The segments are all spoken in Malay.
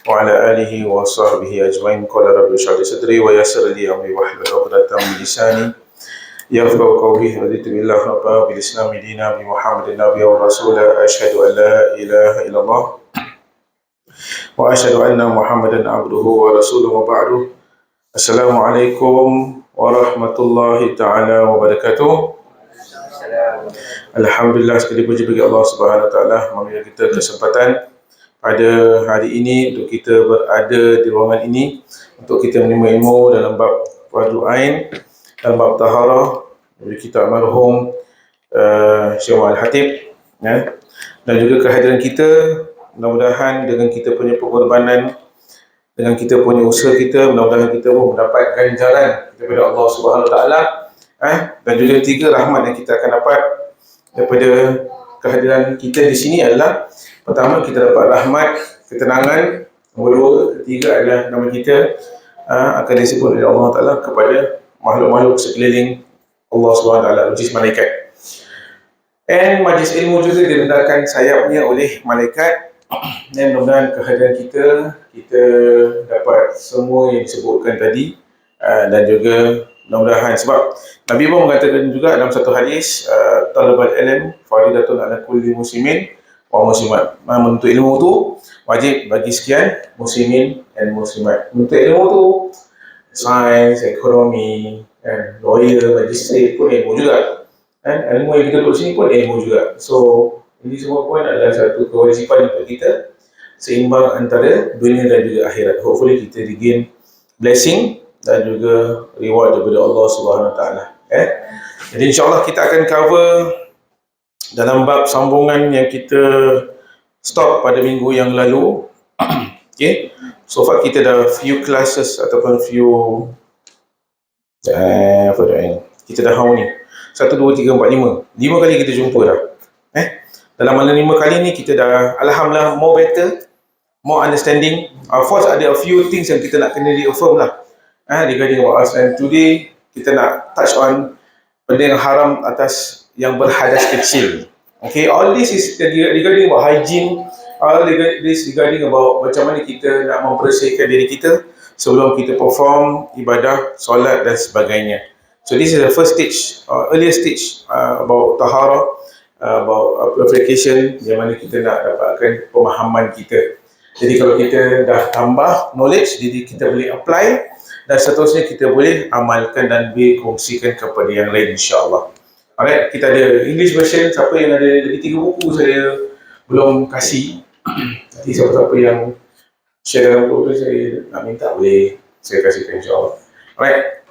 وعلى آله وصحبه أجمعين. قال رب اشرح لي صدري ويسر لي أمري واحلل عقدة من لساني يفقهوا قولي. رضيت بالله ربا وبالإسلام دينا بمحمد النبي ورسوله. أشهد أن لا إله إلا الله وأشهد أن محمدا عبده ورسوله وبعد. السلام عليكم ورحمة الله تعالى وبركاته. Alhamdulillah, sekali puji bagi Allah Subhanahu Wa Taala memberi kita kesempatan pada hari ini untuk kita berada di ruangan ini untuk kita menerima ilmu dalam bab Fardu Ain, dalam bab taharah dari kitab marhum Syekh Al-Hatib, ya. Dan juga kehadiran kita, mudah-mudahan dengan kita punya pengorbanan, dengan kita punya usaha kita, mudah-mudahan kita pun mendapat ganjaran daripada Allah Subhanahu Wa Taala, dan juga tiga rahmat yang kita akan dapat daripada kehadiran kita di sini adalah: pertama, kita dapat rahmat, ketenangan; nombor dua, ketiga adalah nama kita akan disebut oleh Allah Ta'ala kepada makhluk-makhluk sekeliling Allah SWT, which is malaikat. Dan majlis ilmu juga direndahkan sayapnya oleh malaikat. Dan mudah-mudahan kehadiran kita dapat semua yang disebutkan tadi, dan juga mudah-mudahan, sebab Nabi pun mengatakan juga dalam satu hadis, talabul ilm faridatun ala kulli muslimin wa muslimat. Menuntut ilmu tu wajib bagi sekian muslimin dan muslimat. Menuntut ilmu tu sains, ekonomi, lawyer, magistrate pun ilmu juga. Ilmu yang kita duduk sini pun ilmu juga. So ini semua pun adalah satu kewajipan untuk kita, seimbang antara dunia dan juga akhirat. Hopefully kita regain blessing dan juga reward daripada Allah Subhanahu Wa Taala. Jadi insyaAllah kita akan cover dalam bab sambungan yang kita stop pada minggu yang lalu. Okay. So far kita dah few classes ataupun few kita dah ni 1, 2, 3, 4, 5 kali kita jumpa dah. Dalam mana 5 kali ni kita dah alhamdulillah more better, more understanding. Of course ada a few things yang kita nak kena reaffirm lah, regarding about us. And today kita nak touch on benda yang haram atas yang berhadas kecil. Okay, all this is regarding about hygiene, all this regarding about macam mana kita nak membersihkan diri kita sebelum kita perform ibadah, solat dan sebagainya. So this is the first stage, earlier stage about taharah, about purification, yang mana kita nak dapatkan pemahaman kita. Jadi kalau kita dah tambah knowledge, jadi kita boleh apply, dan seterusnya kita boleh amalkan dan berkongsikan kepada yang lain, insyaAllah. Alright, kita ada English version. Siapa yang ada lebih 3 buku saya belum kasih. Nanti siapa-siapa yang share dalam grup tu, saya nak minta, boleh saya kasihkan, insyaAllah. Alright,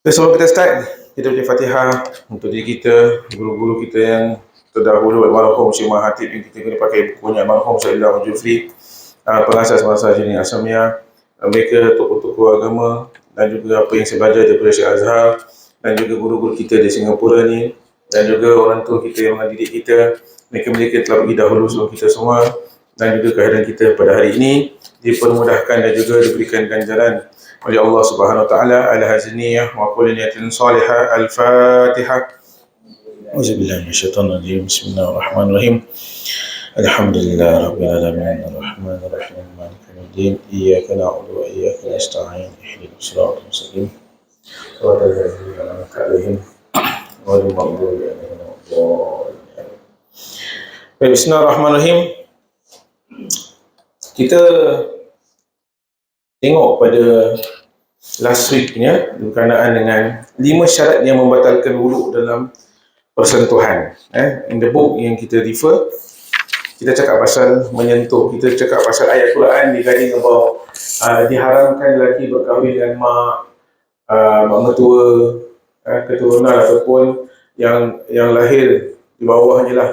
sebelum kita start, kita baca Fatihah untuk diri kita, guru-guru kita yang terdahulu, almarhum Syekh Al-Hatib, yang kita kena pakai bukunya almarhum Syekh Al-Jufri, pengasas Madrasah Jami Asamiah, mereka tokoh-tokoh agama, dan juga apa yang saya belajar daripada Syekh Azhar, dan juga guru-guru kita di Singapura ni, dan juga orang tua kita yang mendidik kita. Mereka telah pergi dahulu sebelum kita semua, dan juga kehadiran kita pada hari ini dipermudahkan dan juga diberikan ganjaran oleh Allah Subhanahu Wa Taala. Al-Hazniyah wa kulli niyatin salihah. Al-Fatihah. Auzubillahi minasyaitonir rajim. Bismillahirrahmanirrahim. Alhamdulillah rabbil alamin, arrahmanir rahim, maliki yaumiddin, iyyaka na'budu wa iyyaka nasta'in, ihdinas siratal mustaqim, shiratal ladzina an'amta 'alaihim ghairil maghdubi 'alaihim waladdallin. Bismillahirrahmanirrahim. Kita tengok pada last week ni, berkenaan dengan 5 syarat yang membatalkan wuduk dalam persentuhan. In the book yang kita refer, kita cakap pasal menyentuh, kita cakap pasal ayat Quran regarding about diharamkan lelaki berkahwin dengan mak mertua, keturunan ataupun yang lahir di bawahnya lah,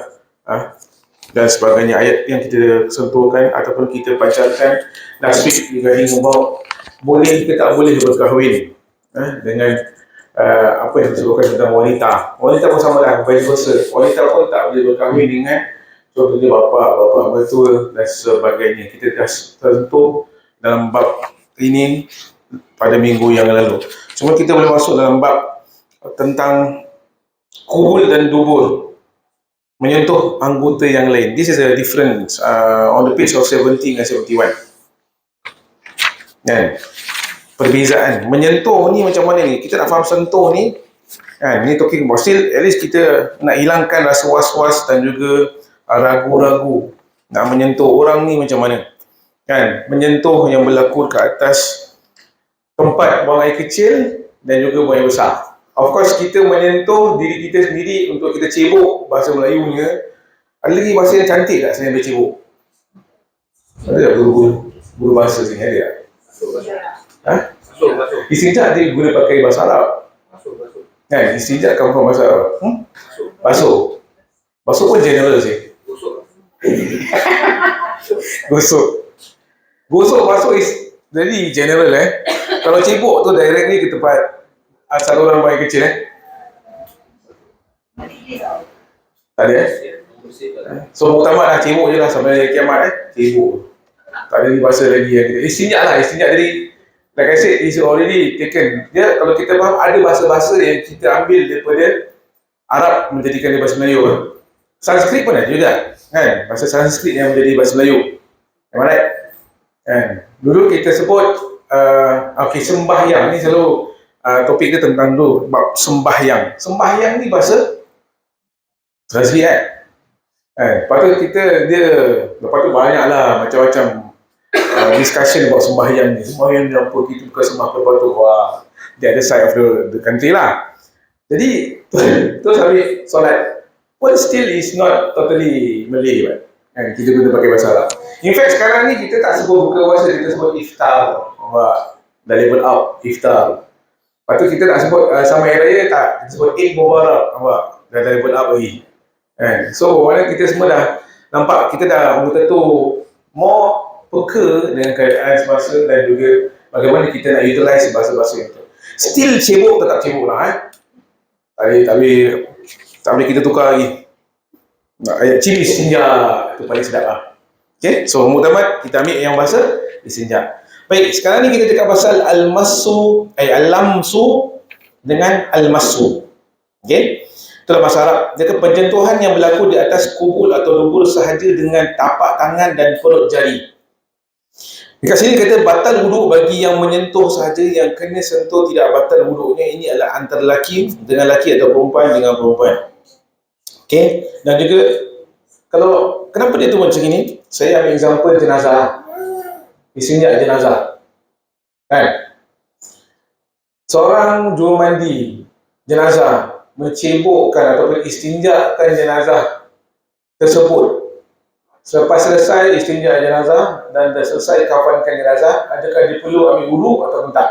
dan sebagainya. Ayat yang kita sentuhkan ataupun kita bacakan last week regarding about boleh ke tak boleh berkahwin dengan apa yang disebutkan tentang wanita. Wanita pun sama lah, vice versa. Wanita pun tak boleh berkahwin dengan contohnya bapa mertua dan sebagainya. Kita dah tentu dalam bab ini pada minggu yang lalu. Cuma kita boleh masuk dalam bab tentang kubul dan dubur, menyentuh anggota yang lain. This is a difference on the page of 70 and 71. Kan? Perbezaan. Menyentuh ni macam mana ni? Kita nak faham sentuh ni, kan? Ni talking about still, at least kita nak hilangkan rasa was-was dan juga ragu-ragu. Nak menyentuh orang ni macam mana? Kan? Menyentuh yang berlaku ke atas tempat buang air kecil dan juga buang air besar. Of course, kita menyentuh diri kita sendiri untuk kita cebok bahasa Melayunya. Ada lagi bahasa yang cantik tak selain bercebok? Ada tak guru bahasa sini? Ada tak? Ha? Istinja dia guna pakai bahasa Arab. Kan? Istinja kamu faham bahasa Arab? Basuh. Basuh pun general sih. Gosok. Gosok basuh is jadi general Kalau cebok tu directly ke tempat saluran buang air kecil Tak ada So muktamad lah cebok je lah sampai kiamat cebok. Tak ada bahasa lagi yang kita istinja lah. Istinja jadi like I said, is already taken. Dia kalau kita faham ada bahasa-bahasa yang kita ambil daripada Arab menjadikan dia bahasa Melayu kan. Sanskrit pun ada juga kan, bahasa Sanskrit yang menjadi bahasa Melayu. Alright? Kan? Dulu kita sebut sembahyang ni selalu topik dia tentang dulu bab sembahyang. Sembahyang ni bahasa Sanskrit lepas tu lepas tu banyaklah macam-macam discussion about sembahyang ni. Sembahyang ni apa? Kita bukan sembah kepada tu. Wah, the other side of the country lah. Jadi terus habis solat pun still is not totally Malay kan? Kita guna pakai bahasa Arab. In fact sekarang ni kita tak sebut buka puasa, kita sebut iftar. Dah label up iftar. Lepas tu kita nak sebut sama hari raya tak, kita sebut Eid Mubarak. Dah label up lagi kan? So mana kita semua dah nampak, kita dah betul-betul more peka dengan keadaan semasa dan juga bagaimana kita nak utilize bahasa-bahasa itu. Still cebok tetap cebok lah tak boleh kita tukar lagi. Ayat ciri istinja itu paling sedap lah. Okay, so muktamad kita ambil yang bahasa istinja. Baik, sekarang ni kita cakap pasal al-massu, al-lamsu dengan al-massu. Okay, itulah bahasa Arab. Jadi penjentuhan yang berlaku di atas kubul atau dubur sahaja dengan tapak tangan dan perut jari. Dekat sini kata batal wuduk bagi yang menyentuh sahaja, yang kena sentuh tidak batal wuduknya. Ini adalah antara lelaki dengan lelaki atau perempuan dengan perempuan. Okay, dan juga kalau kenapa dia tu macam ini, saya ambil example jenazah. Istinja jenazah kan, seorang juru mandi jenazah mencebokkan ataupun istinjakan jenazah tersebut. Selepas selesai istinja jenazah dan dah selesai kafankan jenazah, adakah dia perlu ambil wuduk atau tak?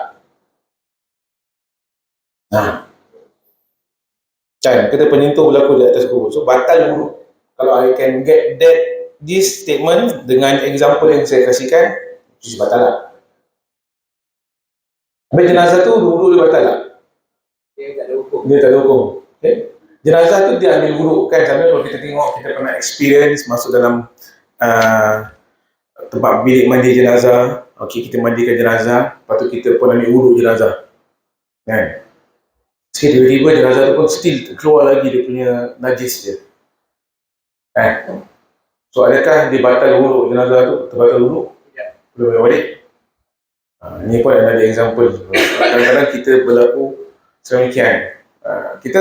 Kan, kita penyentuh berlaku di atas kubur, so batal wuduk. Kalau I can get this statement dengan example yang saya kasihkan, just batal lah. Habis jenazah tu wuduk dia batal tak? Dia tak ada hukum. Okay? Jenazah tu dia ambil wuduk kan, sambil kalau kita tengok, kita pernah experience masuk dalam tempat bilik mandi jenazah. Okay, kita mandikan jenazah, lepas tu kita pun ambil wuduk jenazah kan. Tiba-tiba jenazah tu pun still keluar lagi dia punya najis dia kan. So adakah dia batal wuduk jenazah tu? Terbatal wuduk? Belum balik. Ini pun ada example. Kadang-kadang kita berlaku sedemikian. Kita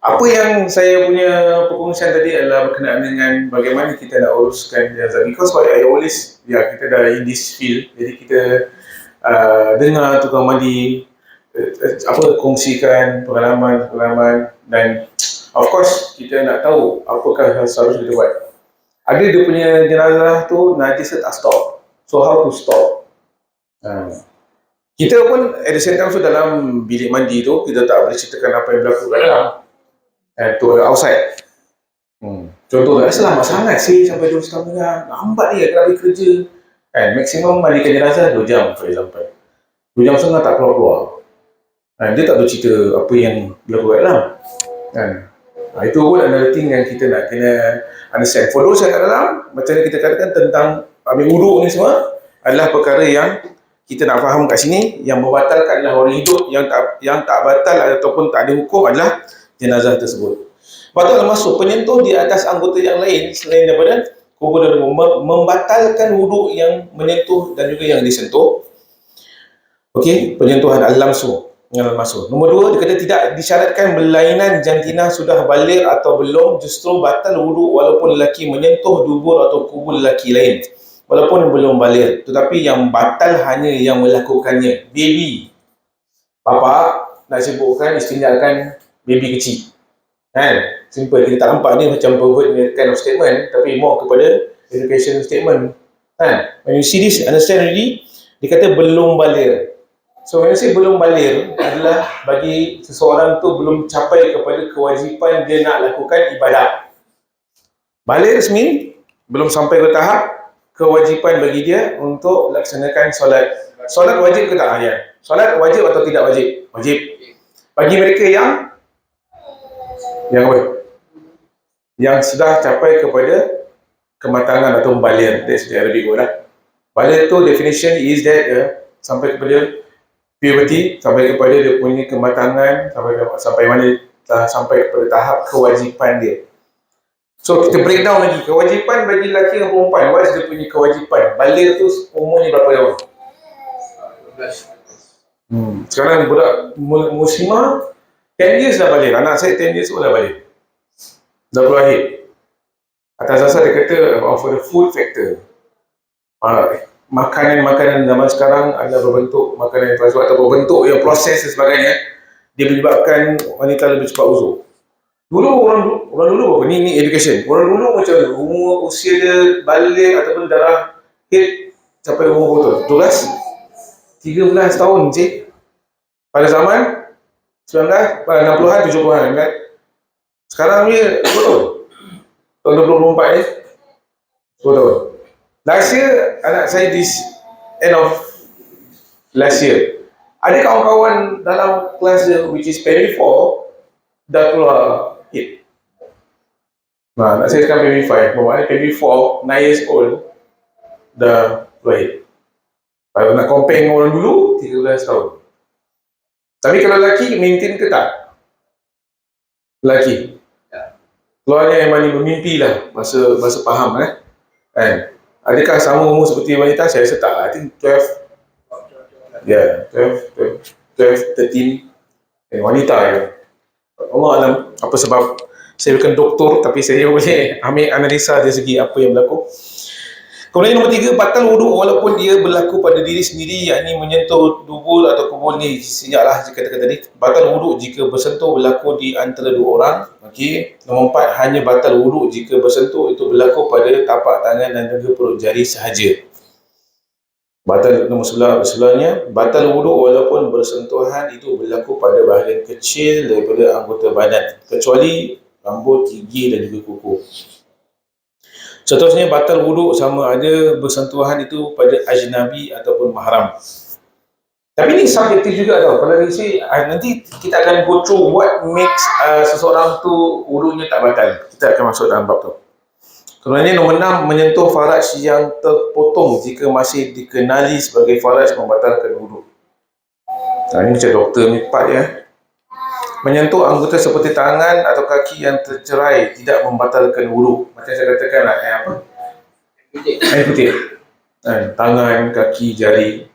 apa yang saya punya perkongsian tadi adalah berkenaan dengan bagaimana kita nak uruskan jenazah. Because I always, kita dah in this field, jadi kita dengar tukang mandi kongsikan pengalaman dan of course kita nak tahu apakah yang seharusnya kita buat. Ada dia punya jenazah tu najis tak stop, so how to stop? Kita pun at the same time, so dalam bilik mandi tu kita tak boleh ceritakan apa yang berlaku kat dalam tu outside. Contohnya selamat sangat sih sampai 2 setengah, lambat dia kalau kerja kan, maksimum mandikan jenazah 2 jam for example, 2 jam setengah tak keluar. Dia tak tahu cerita apa yang berlaku kat dalam kan. Itu pun another thing yang kita nak kena understand. For those yang kat dalam, macam yang kita katakan tentang ambil wuduk ni semua adalah perkara yang kita nak faham kat sini. Yang membatalkan adalah orang hidup, yang tak batal ataupun tak ada hukum adalah jenazah tersebut. Batal masuk penyentuh di atas anggota yang lain selain daripada kubur dan membatalkan wuduk yang menyentuh dan juga yang disentuh. Okey, penyentuhan al-lamsu dengan al-masu. Nombor dua, dia kata tidak disyaratkan berlainan jantina sudah balik atau belum, justru batal wuduk walaupun lelaki menyentuh dubur atau kubur lelaki lain walaupun belum balik, tetapi yang batal hanya yang melakukannya. Baby, bapa nak sibukkan istinjakkan baby kecil, kan? Simple, kita tak nampak ni macam pervert kind of statement, tapi more kepada education statement, kan? When you see this, understand already, dia kata belum balik. So when you say belum balik adalah bagi seseorang tu belum capai kepada kewajipan dia nak lakukan ibadat. Balik mean belum sampai ke tahap kewajipan bagi dia untuk laksanakan solat. Solat wajib ke tak? Ya. Solat wajib atau tidak wajib? Wajib. Bagi mereka yang apa? Yang sudah capai kepada kematangan atau balik. That's the Arabic word lah. Balik tu definition is that sampai kepada puberty, sampai kepada dia punya kematangan, sampai mana sampai kepada tahap kewajipan dia. So kita breakdown lagi, kewajipan bagi lelaki dan perempuan, what is dia punya kewajipan? Balik tu umurnya berapa tahun? Sekarang budak muslimah 10 years dah balik, anak saya 10 years pun dah balik, dah keluar lahir. Atas dasar dia kata for the food factor, makanan-makanan zaman sekarang adalah berbentuk makanan yang atau berbentuk yang proses dan sebagainya, dia menyebabkan wanita lebih cepat uzur. Orang dulu apa? Ni education. Orang dulu macam umur usia dia balik ataupun darah head sampai umur berapa? 12, 13 tahun cik. Pada zaman 60-an, 70-an kan. Sekarang ni betul. Tahun 2024 ni 10 tahun. Last year, anak saya this end of last year, ada kawan-kawan dalam kelas dia which is primary 4 dah keluar hit. Anak saya sekarang primary 5, bermakna primary 4, 9 years old dah keluar hit. Kalau nak compare dengan orang dulu, 13 tahun. Tapi kalau lelaki, maintain ke tak? Lelaki keluarnya yang mana bermimpi lah, bahasa faham kan? Adakah sama umur seperti wanita? Saya rasa tak. I think 12. Ya, 12, 13. Wanita ya. Allah alam apa sebab saya bukan doktor, tapi saya boleh ambil analisa dari segi apa yang berlaku. Kemudian nombor 3, batal wuduk walaupun dia berlaku pada diri sendiri, yakni menyentuh dubur atau kubur ni. Sejaklah kata tadi, batal wuduk jika bersentuh berlaku di antara dua orang. Okey. Nombor 4, hanya batal wuduk jika bersentuh itu berlaku pada tapak tangan dan juga perut jari sahaja. Batal nombor sebelahnya, batal wuduk walaupun bersentuhan itu berlaku pada bahagian kecil daripada anggota badan, kecuali rambut, gigi dan juga kuku. Seterusnya, batal wuduk sama ada bersentuhan itu pada ajnabi ataupun mahram. Tapi ni subjektif juga tau. Kalau nanti kita akan go through what makes seseorang tu wuduknya tak batal. Kita akan masuk dalam bab tu. Kemudian nombor 6, menyentuh faraj yang terpotong jika masih dikenali sebagai faraj membatalkan wuduk. Ini macam doktor ni part ya. Menyentuh anggota seperti tangan atau kaki yang tercerai tidak membatalkan wuduk. Macam saya katakan lah, air putih. Tangan, kaki, jari.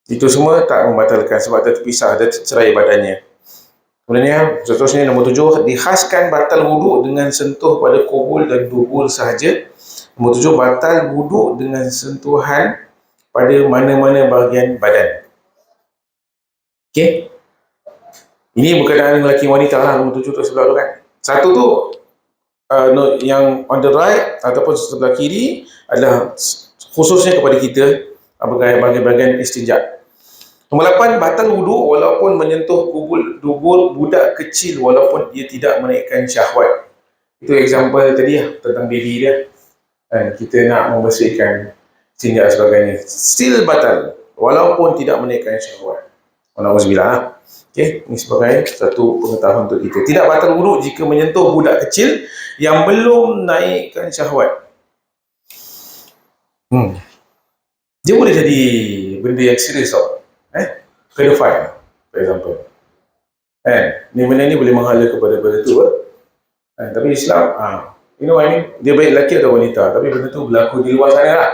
Itu semua tak membatalkan sebab dia terpisah, dia tercerai badannya. Kemudian seterusnya nombor 7, dikhaskan batal wuduk dengan sentuh pada kubul dan dubur sahaja. Nombor 7, batal wuduk dengan sentuhan pada mana-mana bahagian badan. Okey. Ini berkenaan lelaki wanita lah, nombor 7 tu sebelah tu kan. Satu tu yang on the right ataupun sebelah kiri adalah khususnya kepada kita bahagian istinja. Nombor 8, batal wuduk walaupun menyentuh dubur budak kecil walaupun dia tidak menaikkan syahwat. Itu example tadi lah, tentang baby dia. Kita nak membersihkan istinja dan sebagainya. Still batal walaupun tidak menaikkan syahwat. Alhamdulillah lah. Okay, ini sebagai satu pengetahuan untuk kita. Tidak batal wuduk jika menyentuh budak kecil yang belum naikkan syahwat. Dia boleh jadi benda yang serius tau. Pedophile, for example. Ni benda ni boleh menghala kepada benda tu. Tapi Islam, You know what I mean? Dia baik lelaki atau wanita, tapi benda tu berlaku di luar sana lah.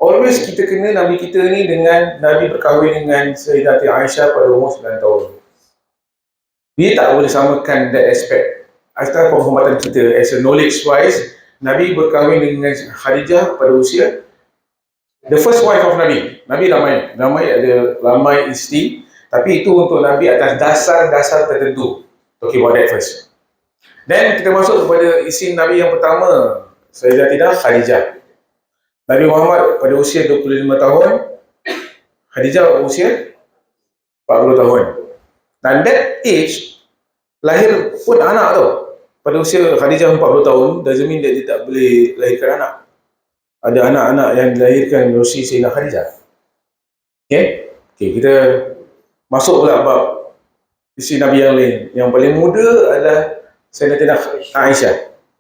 Always kita kena Nabi kita ni dengan Nabi berkahwin dengan Sayyidati Aisyah pada umur 9 tahun. Dia tak boleh samakan that aspect. Atas penghormatan kita as a knowledge wise, Nabi berkahwin dengan Khadijah pada usia the first wife of Nabi. Nabi ramai isteri, tapi itu untuk Nabi atas dasar-dasar tertentu. Talking about that first. Then kita masuk kepada isteri Nabi yang pertama, Sayyidatina Khadijah. Nabi Muhammad pada usia 25 tahun, Khadijah usia 40 tahun. Dan that age, lahir pun anak tau. Pada usia Khadijah 40 tahun, doesn't mean that dia tak boleh lahirkan anak. Ada anak-anak yang dilahirkan melalui Sayyidina Khadijah. Okay, kita masuk pula bab isteri Nabi yang lain. Yang paling muda adalah Sayyidatina Aisyah.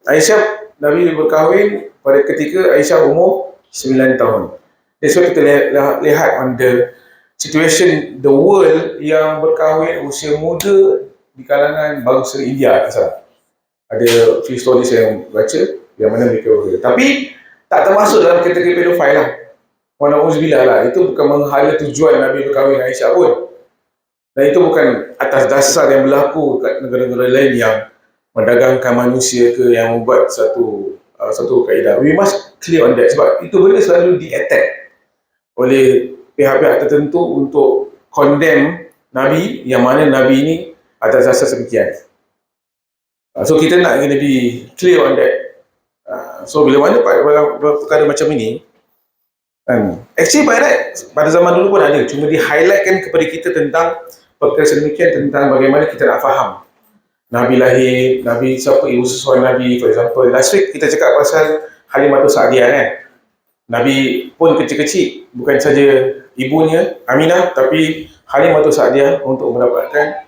Aisyah, Nabi berkahwin pada ketika Aisyah umur 9 tahun. That's why kita lihat on the situation, the world yang berkahwin usia muda di kalangan bangsa India. Ada few stories yang baca yang mana mereka berkahwin. Tapi tak termasuk dalam kategori pedofil lah. Wana'uzubillah lah. Itu bukan menghala tujuan Nabi berkahwin dengan Aisyah pun. Dan itu bukan atas dasar yang berlaku kat negara-negara lain yang mendagangkan manusia ke, yang membuat satu kaedah. We must clear on that, sebab itu benda selalu di-attack oleh pihak-pihak tertentu untuk condemn Nabi, yang mana Nabi ini atas dasar sekian. So kita nak kena be clear on that. So bila mana perkara macam ini, actually by right, pada zaman dulu pun ada, cuma di-highlightkan kepada kita tentang perkara sedemikian, tentang bagaimana kita nak faham Nabi lahir, Nabi siapa ibu sesuai Nabi. For example, last week kita cakap pasal Halimatus Sa'diyah kan. Nabi pun kecil-kecil, bukan saja ibunya Aminah, tapi Halimatus Sa'diyah untuk mendapatkan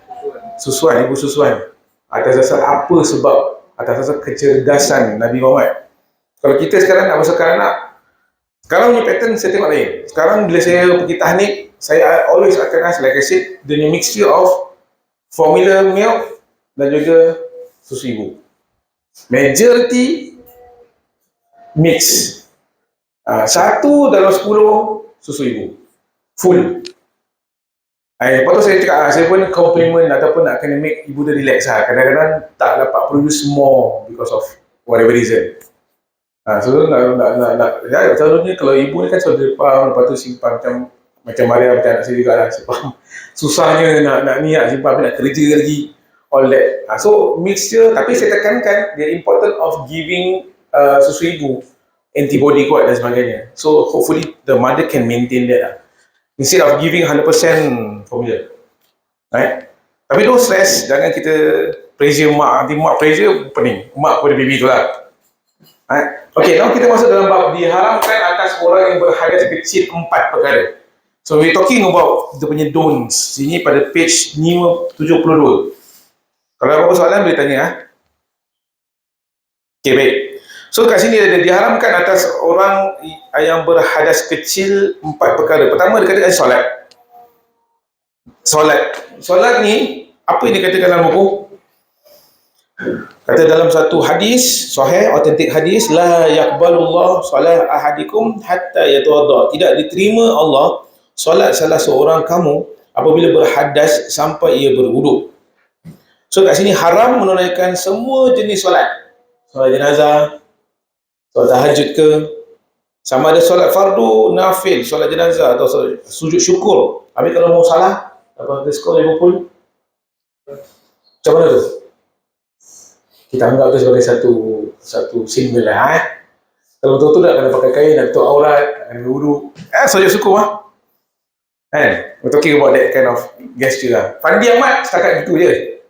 susuan, ibu susuan. Atas dasar apa sebab? Atas dasar kecerdasan Nabi Muhammad. Kalau kita sekarang nak besarkan anak, sekarang punya pattern saya tengok lain. Sekarang bila saya pergi tahnik, saya always akan ask, like I said, the mixture of formula milk dan juga susu ibu. Majority mix. 1 dalam 10 susu ibu. Full. Lepas tu saya cakap, saya pun compliment ataupun nak kena make ibu dia relax lah. Kadang-kadang tak dapat produce more because of whatever reason. So ya, selalunya kalau ibu ni kan selalu depan, lepas tu simpan macam Maria, macam anak saya juga lah. Susahnya nak simpan, nak kerja lagi. All that. So mixture, tapi saya tekankan the importance of giving susu ibu, antibody kuat dan sebagainya. So hopefully the mother can maintain that lah, instead of giving 100% formula. Right? Tapi don't stress, jangan kita pressure mak. Nanti mak pressure pening mak pada baby tu lah. Right? Okay, now kita masuk dalam bab diharamkan atas orang yang berhadas kecil 4 perkara. So we talking about dia punya don'ts. Sini pada page 72. Kalau ada apa soalan boleh tanya. Okay, baik. So kat sini ada diharamkan atas orang yang berhadas kecil 4 perkara. Pertama dia katakan solat ni apa yang dikatakan dalam buku? Kata dalam satu hadis sahih, authentic hadis, la yaqbalullah salat ahadikum hatta yatawadda. Tidak diterima Allah solat salah seorang kamu apabila berhadas sampai ia berwuduk. So kat sini haram menunaikan semua jenis solat. Solat jenazah, solat tahajud ke, sama ada solat fardu, nafil, solat jenazah atau sujud syukur. Habis kalau mau salah, apa skor Liverpool? Macam mana tu? Kita anggap tu sebagai satu simbol lah. Kalau betul-betul nak kena pakai kain, nak tutup aurat, nak kena wuduk. Sujud syukur lah. We're talking about that kind of gesture lah. Fandi Ahmad setakat gitu je.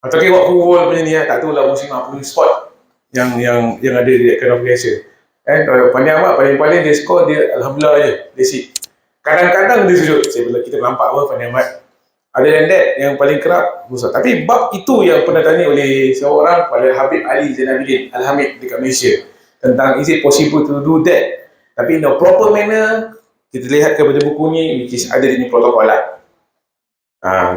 Atau buat football punya ni, tak tahu lah musim apa sport yang ada di kind of gesture. Kalau Fandi Ahmad paling-paling dia skor, dia Alhamdulillah je, that's it. Kadang-kadang dia sujud. Kita nampak apa Fandi Ahmad. Other than that, yang paling kerap Musa. Tapi bab itu yang pernah tanya oleh seorang pada Habib Ali Zainabidin Al-Hamid dekat Malaysia, tentang is it possible to do that, tapi in a proper manner. Kita lihat kepada buku ni, which is ada di protokol lah.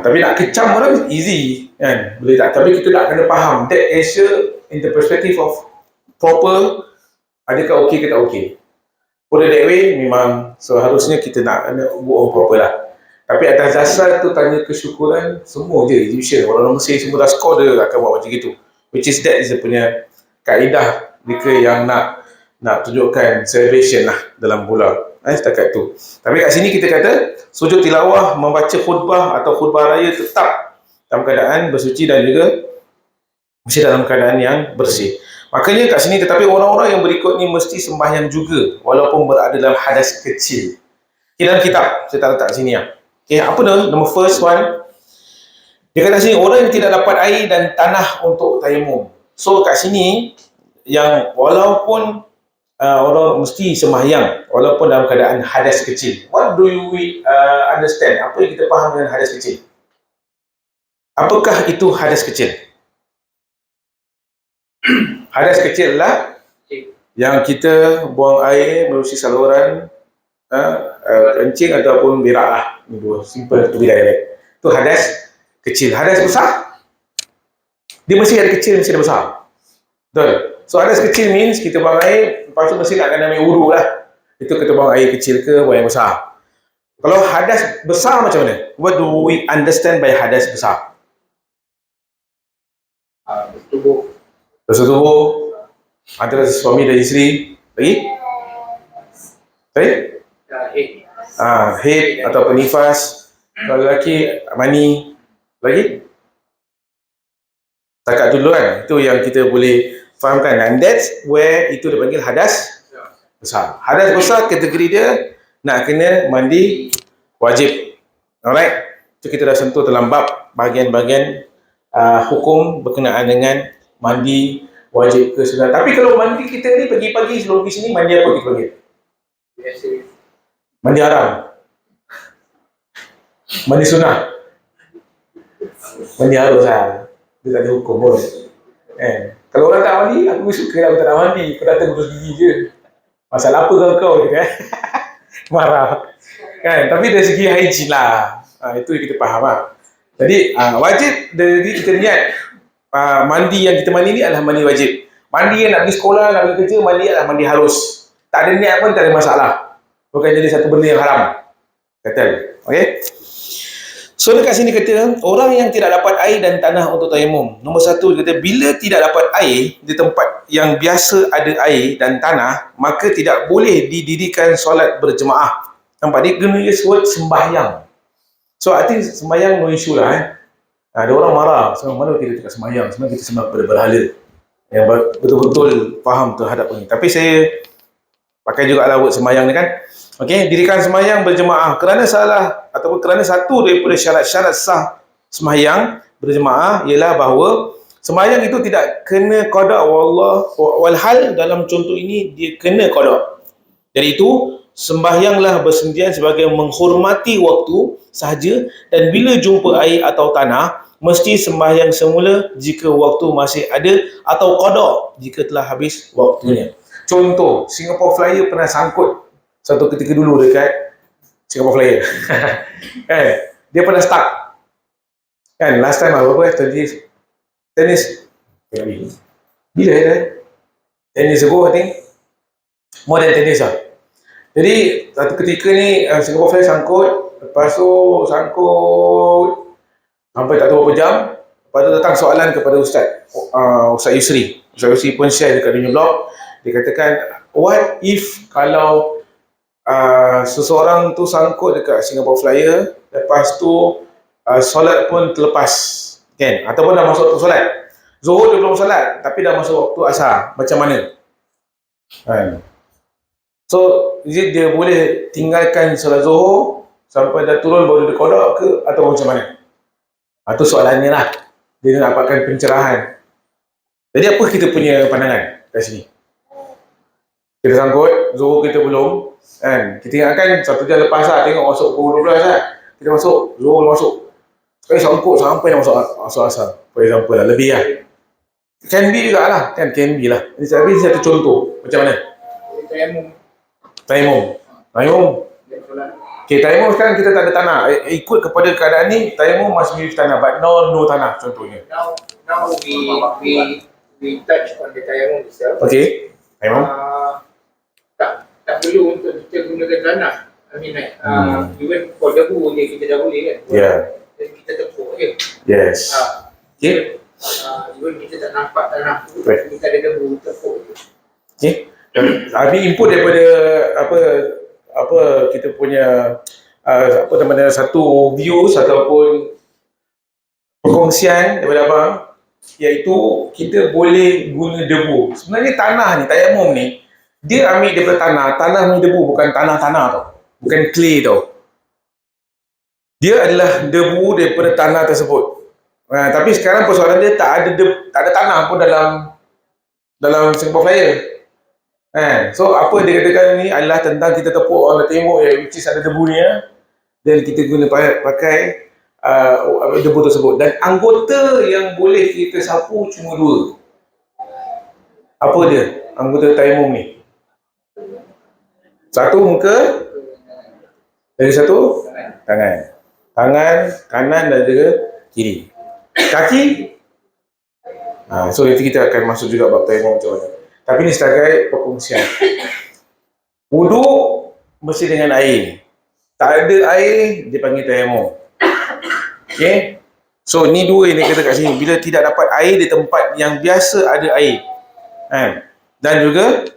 Tapi nak kecam orang easy kan, boleh tak, tapi kita nak kena faham that Asia in the perspective of proper, adakah okey ke tak okey. Put it that way, memang seharusnya kita nak buat proper lah. Tapi atas dasar tu tanya kesyukuran, semua je Egyptian, orang Mesir semua dah score, dia akan buat macam itu. Which is that is dia punya kaedah mereka yang nak tunjukkan celebration lah dalam bulan. Setakat tu. Tapi kat sini kita kata sujud tilawah, membaca khutbah atau khutbah raya tetap dalam keadaan bersuci dan juga mesti dalam keadaan yang bersih. Makanya kat sini, tetapi orang-orang yang berikut ni mesti sembahyang juga walaupun berada dalam hadas kecil. Dalam kitab saya tak letak sini ya. Okay, apa dia? Number first one, dia kata sini orang yang tidak dapat air dan tanah untuk tayamum. So kat sini yang walaupun orang mesti sembahyang walaupun dalam keadaan hadas kecil. What do we understand? Apa yang kita faham dengan hadas kecil? Apakah itu hadas kecil? Hadas kecil adalah yang kita buang air melalui saluran kencing ataupun berak lah. Ini dua, simple, to be direct. Itu hadas kecil. Hadas besar, dia mesti ada kecil, mesti ada besar. Betul? So hadas kecil means kita buang air, lepas tu mesti nak kena ambil wuduk lah. Itu kita buang air kecil ke buang air besar. Kalau hadas besar macam mana? What do we understand by hadas besar? Bertubuh. Bersetubuh antara suami dan isteri. Lagi? Head ataupun nifas. Kalau lelaki, mani. Lagi? Takat dulu kan. Itu yang kita boleh fahamkan. And that's where itu dipanggil hadas besar. Hadas besar kategori dia nak kena mandi wajib. Alright? Itu kita dah sentuh dalam bab bahagian-bahagian hukum berkenaan dengan mandi wajib ke sunat. Tapi kalau mandi kita ni pagi-pagi sebelum pergi sini, mandi apa kita panggil? Biasa. Mandi haram. Mandi sunat. Mandi harus lah. Dia tak ada hukum pun. Kalau orang tak mandi, aku suka lah aku tak nak mandi. Kau datang kurus gigi je. Masalah apa kau je marah. Kan? Tapi dari segi hygiene lah. Itu yang kita faham lah. Jadi wajib dari kita niat mandi yang kita mandi ni adalah mandi wajib. Mandi yang nak pergi sekolah, nak pergi kerja, mandi adalah mandi harus. Tak ada niat pun tak ada masalah. Bukan jadi satu benda yang haram. Kata. Okay? So dekat sini kata, orang yang tidak dapat air dan tanah untuk tayamum. Nombor satu, dia kata, bila tidak dapat air di tempat yang biasa ada air dan tanah, maka tidak boleh didirikan solat berjemaah. Nampak? Dia guna word sembahyang. So I think sembahyang no issue lah. Ada orang marah, mana kita cakap sembahyang, sebenarnya kita sembah kepada berhala yang betul-betul faham terhadap ini. Tapi saya pakai juga lah word sembahyang ni kan. Okey, dirikan sembahyang berjemaah kerana salah ataupun kerana satu daripada syarat-syarat sah sembahyang berjemaah ialah bahawa sembahyang itu tidak kena qada walhal dalam contoh ini dia kena qada. Dari itu sembahyanglah bersendirian sebagai menghormati waktu sahaja, dan bila jumpa air atau tanah mesti sembahyang semula jika waktu masih ada atau qada jika telah habis waktunya. Contoh, Singapore Flyer pernah sangkut satu ketika dulu dekat Singapore Flyer. Dia pernah stuck. Kan last time apa tenis. Bila dah? 10 years ago I think. More than 10 years lah. Jadi satu ketika ni Singapore Flyer sangkut. Lepas tu sangkut sampai tak tahu berapa jam. Lepas tu datang soalan kepada Ustaz Yusri. Ustaz Yusri pun share dekat dunia blog. Dia katakan, what if kalau seseorang tu sangkut dekat Singapore Flyer, lepas tu solat pun terlepas, kan? Ataupun dah masuk waktu solat. Zuhur dia belum solat, tapi dah masuk waktu asar. Macam mana? Kan? So, dia boleh tinggalkan solat Zuhur sampai dah turun baru dia qada ke, atau macam mana? Itu soalannya lah. Dia nak dapatkan pencerahan. Jadi apa kita punya pandangan kat sini? Kita sangkut, Zuhur kita belum, kan? Kita ingatkan satu jam lepas lah, tengok masuk pukul 12 lah. Kita masuk, Zuhur masuk. Sekali sangkut sampai dah masuk asar. For example lah, lebih lah. Can be juga lah, kan? Can be lah. Ini satu contoh. Macam mana? Tayamum. Okay, tayamum sekarang kita tak ada tanah. Ikut kepada keadaan ni, tayamum must be tanah. But no tanah contohnya. Now we we touch on the tayammum itself. Okay. Memang. Tak perlu untuk kita gunakan tanah. I mean like, even for debu je kita dah boleh kan. Yeah. Dan kita tepuk je. Yes. Okay. Even kita tak nampak tanah tu, Right. kita ada debu, tepuk je. Okay. Habis input daripada apa kita punya apa namanya satu views ataupun perkongsian daripada abang, iaitu kita boleh guna debu. Sebenarnya tanah ni, tayammum ni, dia ambil daripada tanah punya debu, bukan tanah-tanah tau. Bukan clay tau. Dia adalah debu daripada tanah tersebut. Tapi sekarang persoalan dia tak ada tanah pun dalam Singapore Flyer. So apa dia katakan ni adalah tentang kita tepuk on the tembok which is ada debu ni dan kita guna pakai debu tersebut. Dan anggota yang boleh kita sapu cuma 2. Apa dia? Anggota tayammum ni. Satu muka, lagi satu tangan. Tangan kanan dan juga kiri. Kaki. So nanti kita akan masuk juga bab tayammum macam mana. Tapi ni sebagai perkongsian. Wuduk mesti dengan air. Tak ada air, dia panggil tayammum. Okay. So ni 2 yang dia kata kat sini. Bila tidak dapat air di tempat yang biasa ada air. Dan juga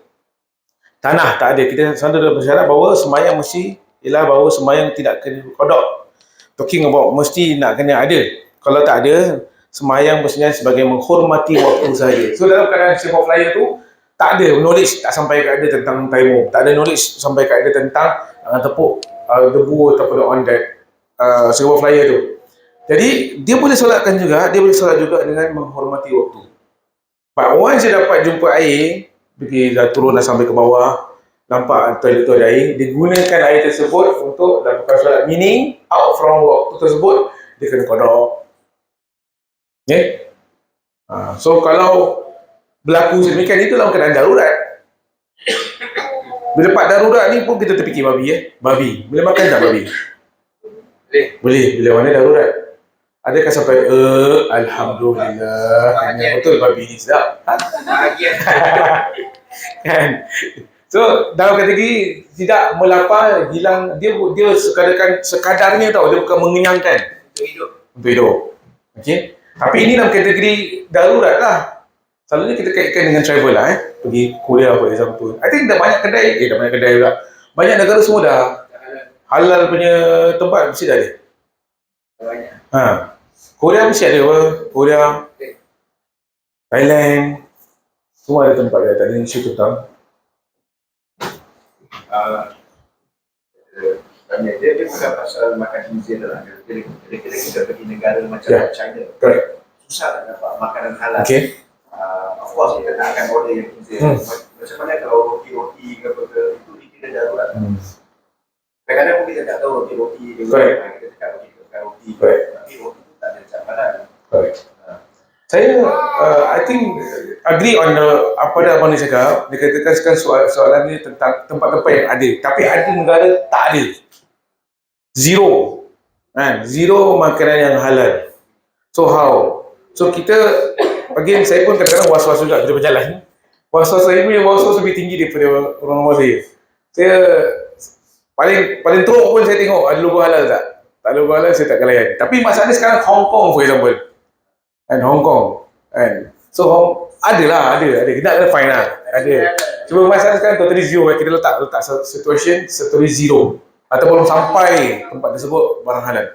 tanah tak ada. Kita selalu bersyarat bahawa semayang mesti ialah bahawa semayang tidak kena kodok. Talking about mesti nak kena ada. Kalau tak ada, semayang mestinya sebagai menghormati waktu sahaja. So dalam keadaan Singapore Flyer tu, tak ada knowledge tak sampai kat dia tentang tayammum. Tak ada knowledge sampai kat dia tentang tepuk debu ataupun on that Singapore Flyer tu. Jadi dia boleh solatkan juga, dia boleh solat juga dengan menghormati waktu. But once dia dapat jumpa air, pergi dah turun dah sampai ke bawah, nampak toilet tu ada air, dia gunakan air tersebut untuk lakukan solat. Meaning out from waktu tersebut dia kena kodok. Okay? So kalau berlaku sedemikian, itu dalam keadaan darurat. Bila dapat darurat ni pun kita terfikir babi. Boleh makan tak babi? Boleh. Bila mana darurat? Adakah sampai Alhamdulillah, betul babi ni sedap. Kan? So dalam kategori tidak melapar, hilang, dia sekadarnya tau, dia bukan mengenyangkan untuk hidup. Okay? Tapi ini dalam kategori darurat lah. Selalunya kita kaitkan dengan travel lah. Pergi Korea for example. I think dah banyak kedai, dah banyak kedai juga. Banyak negara semua dah halal punya tempat mesti dah ada. Korea mesti ada apa? Korea, Thailand, semua ada tempat dia. Tak ada isu tentang dia bukan pasal makan khinzir lah. Kira-kira kita pergi negara macam China. Correct. Susah nak dapat makanan halal. Okay. Of course kita tak akan order yang khinzir. Macam mana kalau roti-roti ke apa ke, itu dikira darurat. Kadang-kadang pun kita tak tahu roti-roti dia kita cakap roti. Tapi roti tu tak ada cabaran. Correct. Saya I think agree on apa dah abang ni cakap. Dia katakan sekarang soalan ni tentang tempat-tempat yang ada. Tapi ada negara tak ada. Zero. Zero makanan yang halal. So how? So kita, again saya pun kadang-kadang was-was juga bila berjalan. Was-was saya punya was-was lebih tinggi daripada orang rumah saya. Saya paling teruk pun saya tengok ada logo halal tak? Tak ada logo halal saya tak akan layan. Tapi masalahnya sekarang Hong Kong for example. Hong Kong. So ada. Kita tak ada fine lah. Ada. Cuma masalah sekarang totally zero. Kita letak situation totally zero. Ataupun sampai tempat tersebut barang halal.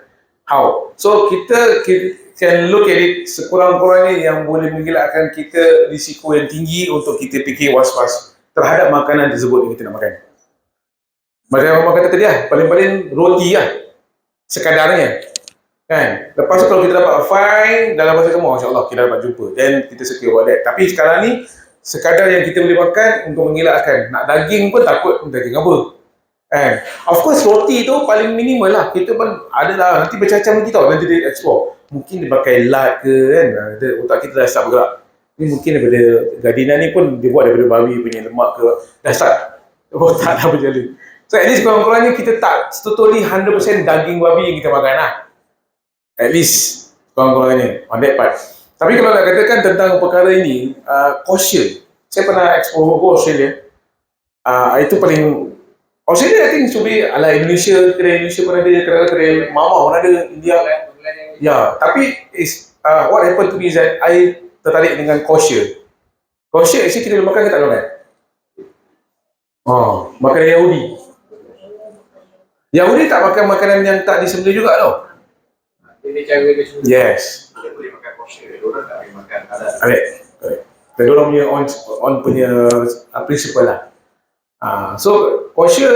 How? So kita can look at it sekurang-kurangnya yang boleh menggelakkan kita risiko yang tinggi untuk kita fikir was-was terhadap makanan tersebut yang kita nak makan. Macam yang abang kata tadi lah, paling-paling roti lah. Sekadarnya. Kan? Lepas tu kalau kita dapat fine dalam masa semua, insyaAllah kita dapat jumpa. Then kita secure about that. Tapi sekarang ni, sekadar yang kita boleh makan untuk mengelakkan. Nak daging pun takut daging apa. Of course roti tu paling minimal lah. Kita pun ada lah, nanti macam-macam lagi tau, nanti dia explore. Mungkin dia pakai lard ke kan, otak kita dah start bergerak. Ni mungkin daripada gardina ni pun dia buat daripada babi punya lemak ke, dah start otak dah berjalan. So at least kurang-kurangnya kita tak totally 100% daging babi yang kita makan lah. At least kurang-kurangnya on that part. Tapi kalau nak katakan tentang perkara ini, caution. Saya pernah explore ke Australia. Itu paling Australia I think should be ala Indonesia, kedai Indonesia pun ada, kedai mama pun ada, India. Ya, tapi what happened to me is that I tertarik dengan kosher. Kosher actually kita boleh makan ke tak boleh? Makanan Yahudi. Yahudi tak makan makanan yang tak disembelih juga tau. Dia cara dia semua. Yes. Dia boleh makan kosher, dia orang tak boleh makan halal. Correct. Dia orang punya on punya principle lah. So kosher,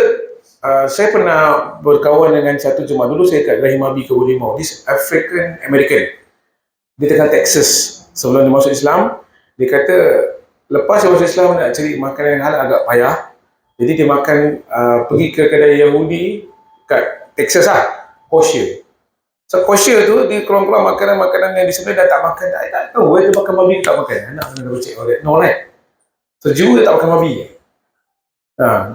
saya pernah berkawan dengan satu jemaah dulu saya kat Rahim Abi Kebun Limau. This African American. Dia tengah Texas. Sebelum dia masuk Islam, dia kata lepas dia masuk Islam nak cari makanan yang halal agak payah. Jadi dia makan pergi ke kedai Yahudi kat Texas lah, kosher. So kosher tu dia keluar-keluar makanan-makanan yang disebelih dah tak makan. I tak tahu dia makan babi tak makan. Anak kena double check all that. No right. So Jew dia tak makan babi.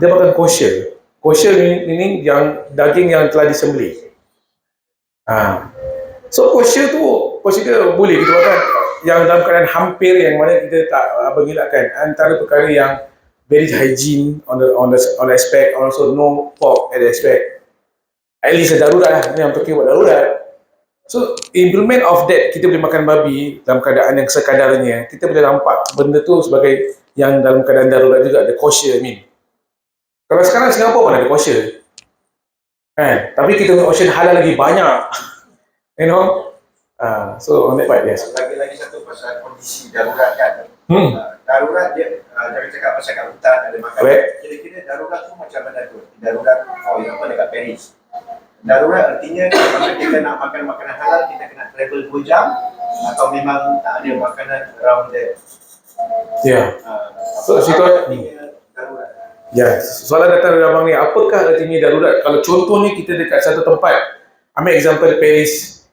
Dia makan kosher. Kosher ni yang daging yang telah disembelih. So kosher tu consider boleh kita makan yang dalam keadaan hampir yang mana kita tak mengelakkan antara perkara yang very hygiene on the aspect, also no pork at the aspect. At least darurat lah. Ni yang talking about darurat. So implement of that, kita boleh makan babi dalam keadaan yang sekadarnya. Kita boleh nampak benda tu sebagai yang dalam keadaan darurat juga, the kosher I mean. Kalau sekarang Singapura mana ada kosher, kan? Tapi kita punya option halal lagi banyak. You know? So on that part, yes. Lagi satu pasal kondisi darurat kan. Darurat dia jangan cakap pasal kat hutan ada makanan. Kira-kira darurat tu macam mana tu? Darurat for example dekat Paris. Darurat artinya kalau kita nak makan makanan halal kita kena travel 2 jam atau memang tak ada makanan around there. Ya. So situasi darurat. Ya, soalan datang dari abang ni, apakah artinya darurat? Kalau contohnya kita dekat satu tempat, ambil example Paris.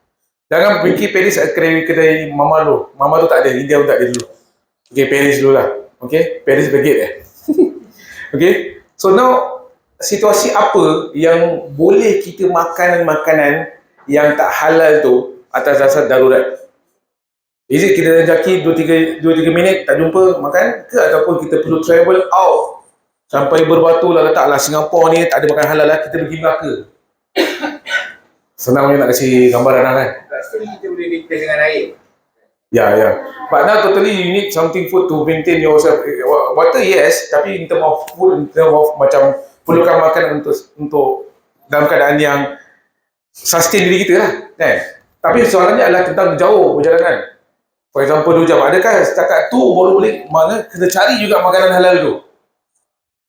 Jangan fikir Paris kedai mama tu. Mama tu tak ada, India pun tak ada dulu. Okay, Paris dulu lah. Okay, Paris baguette Okay, so now situasi apa yang boleh kita makan makanan yang tak halal tu atas dasar darurat? Is it kita jaki 2-3 minit tak jumpa makan ke, ataupun kita perlu travel out sampai berbatu lah letaklah Singapura ni tak ada makan halal lah, kita pergi Melaka. Senang punya nak kasi gambaran lah kan. Kat sini kita boleh replace dengan air. Ya. But now totally you need something food to maintain yourself. Water yes, tapi in term of food, in term of macam perlukan makanan untuk dalam keadaan yang sustain diri kita lah kan. Tapi soalannya adalah tentang jauh perjalanan. For example 2 jam, adakah setakat tu baru boleh, mana kita cari juga makanan halal tu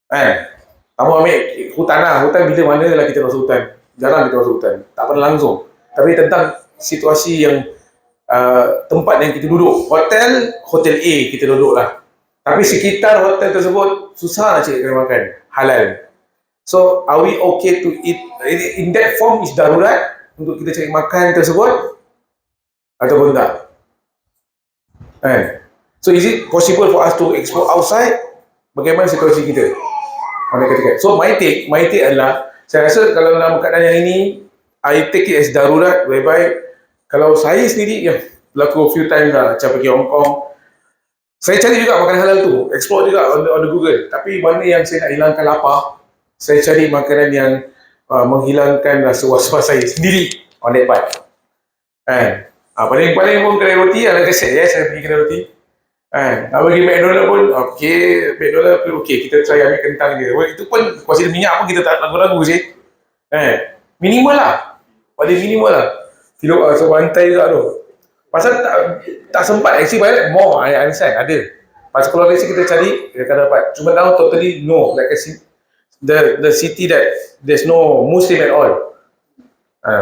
kan. Kamu ambil hutan lah, hutan bila mana lah kita masuk hutan, jarang kita masuk hutan, tak pernah langsung. Tapi tentang situasi yang tempat yang kita duduk, hotel A kita duduk lah, tapi sekitar hotel tersebut susah nak cari makan halal. So are we okay to eat in that form? Is darurat untuk kita cari makan tersebut ataupun tak kan? So is it possible for us to explore outside? Bagaimana situasi kita? So my take adalah, saya rasa kalau dalam keadaan yang ini, I take it as darurat, whereby kalau saya sendiri yang berlaku few times lah, macam pergi Hong Kong, saya cari juga makan halal tu, explore juga on the Google. Tapi mana yang saya nak hilangkan lapar, saya cari makanan yang menghilangkan rasa was-was saya sendiri on that part kan. Paling pun kedai roti lah, saya pergi kedai roti kan. Pergi McDonald pun McDonald pun kita try ambil kentang dia. Itu pun consider minyak pun kita tak ragu-ragu sih kan. Minimal lah, paling minimal lah kilo sebantai juga tu. Pasal tak sempat actually banyak more, I understand ada. Pasal kalau kita cari kita akan dapat. Cuma now totally no, like the city that there's no Muslim at all.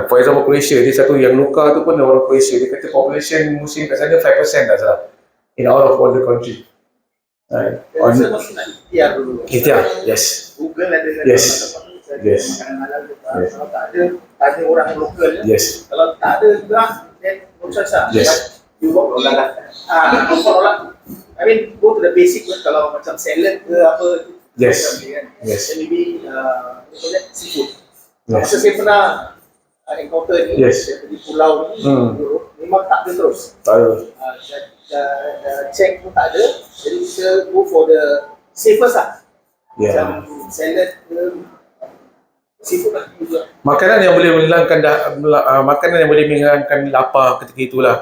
For example Malaysia, dia satu yang Nuka tu pun orang Malaysia, dia kata population Muslim kat sana 5% tak salah in all of all the country. On ikhtiar dulu. Ikhtiar, yes. Google ada Yes. makanan halal tu. Kalau tak ada, tanya orang lokal. Yes. Kalau tak ada juga, then no choice lah. Yes. You work on lah. I mean, go to the basic one. Kalau macam salad ke apa. Yes. Yes. And maybe seafood. Yes. Masa saya pernah encounter ni, Yes. saya pergi pulau ni, Europe ni, memang tak ada terus. Tak ada. Check pun tak ada. Jadi kita go for the safest lah. Ya. Macam salad ke seafood lah juga. Makanan yang boleh menghilangkan makanan yang boleh menghilangkan lapar ketika itulah.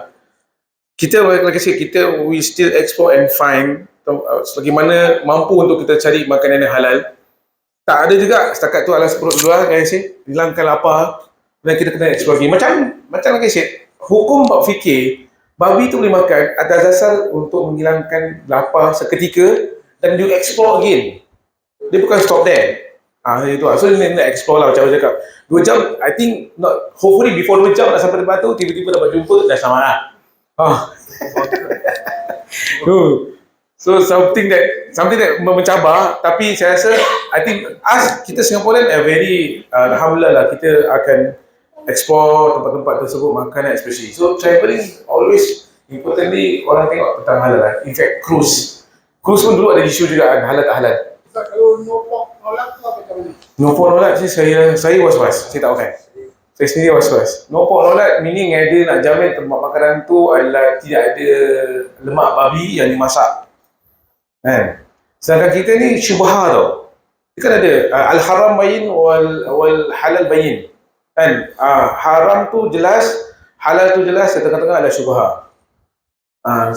Kita like I said, we still explore and find selagi mana mampu untuk kita cari makanan yang halal. Tak ada juga setakat tu alas perut luar, like I said, hilangkan lapar dan kita kena explore lagi. Macam like I said, hukum bab fikir, babi tu boleh makan atas dasar untuk menghilangkan lapar seketika dan you explore again. Dia bukan stop there. Itu lah. So dia nak explore lah macam cakap. 2 jam, I think hopefully before 2 jam nak sampai tempat tu, tiba-tiba dapat jumpa, dah sama lah. So something that mencabar, tapi saya rasa I think kita Singaporean very alhamdulillah lah, kita akan explore tempat-tempat tersebut, makanan especially. So travelling always importantly orang tengok tentang halal lah. In fact cruise pun dulu ada isu juga halal tak halal. Kalau no pork, no lard tu apa macam mana? No pork no lard saya was-was, saya tak makan. Saya sendiri was-was. No pork no lard meaning dia nak jamin tempat makanan tu adalah tidak ada lemak babi yang dimasak. Kan? Sedangkan kita ni syubhah tau. Dia kan ada al-haram bayin wal halal bayin. Kan? Haram tu jelas, halal tu jelas, tengah-tengah adalah syubhah.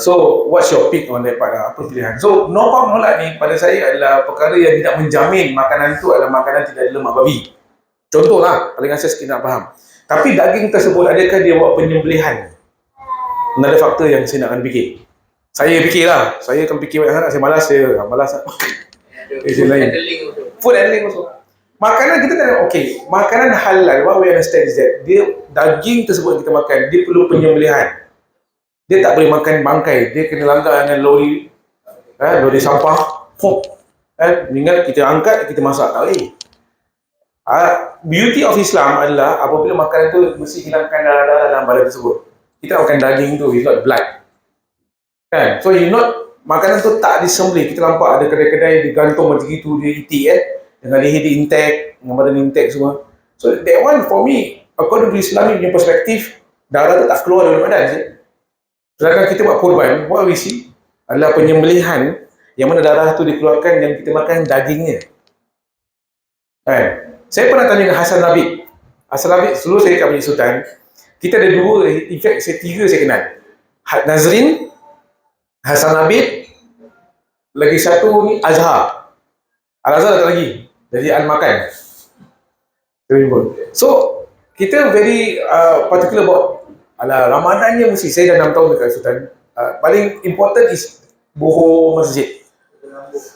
So what's your pick on that part? Apa pilihan? So no pork no lard ni pada saya adalah perkara yang tidak menjamin makanan tu adalah makanan tidak ada lemak babi. Contohlah, paling asas kita nak faham. Tapi daging tersebut adakah dia buat penyembelihan? Ada faktor yang saya nak akan fikir. Saya fikirlah, saya akan fikir banyak sangat, saya malas. Food handling also. Makanan kita kan makanan halal, what we understand is that dia daging tersebut kita makan, dia perlu penyembelihan. Dia tak boleh makan bangkai, dia kena langgar dengan lori sampah. Ingat kita angkat, kita masak, tak boleh. Beauty of Islam adalah apabila makanan tu mesti hilangkan darah-darah dalam badan tersebut. Kita makan daging tu, it's not blood. Kan? So makanan tu tak disembelih. Kita nampak ada kedai-kedai digantung macam itu, dia itik dengan leher dia intact, dengan badan intact semua. So that one for me, according to Islamic punya perspektif, darah tu tak keluar dari badan je. Sedangkan kita buat korban, what we see adalah penyembelihan yang mana darah tu dikeluarkan dan kita makan dagingnya. Kan? Saya pernah tanya dengan Hasan Labib. Hasan Labib, sebelum saya kat Majlis Sultan, kita ada 2, in fact 3 saya kenal. Nazrin, Hasan Labib, lagi satu ni Azhar. Al-Azhar tak lagi, jadi Al-Makan. So, kita very particular about Ramadan ni mesti, saya dah 6 tahun dekat Sultan. Paling important is buhur masjid.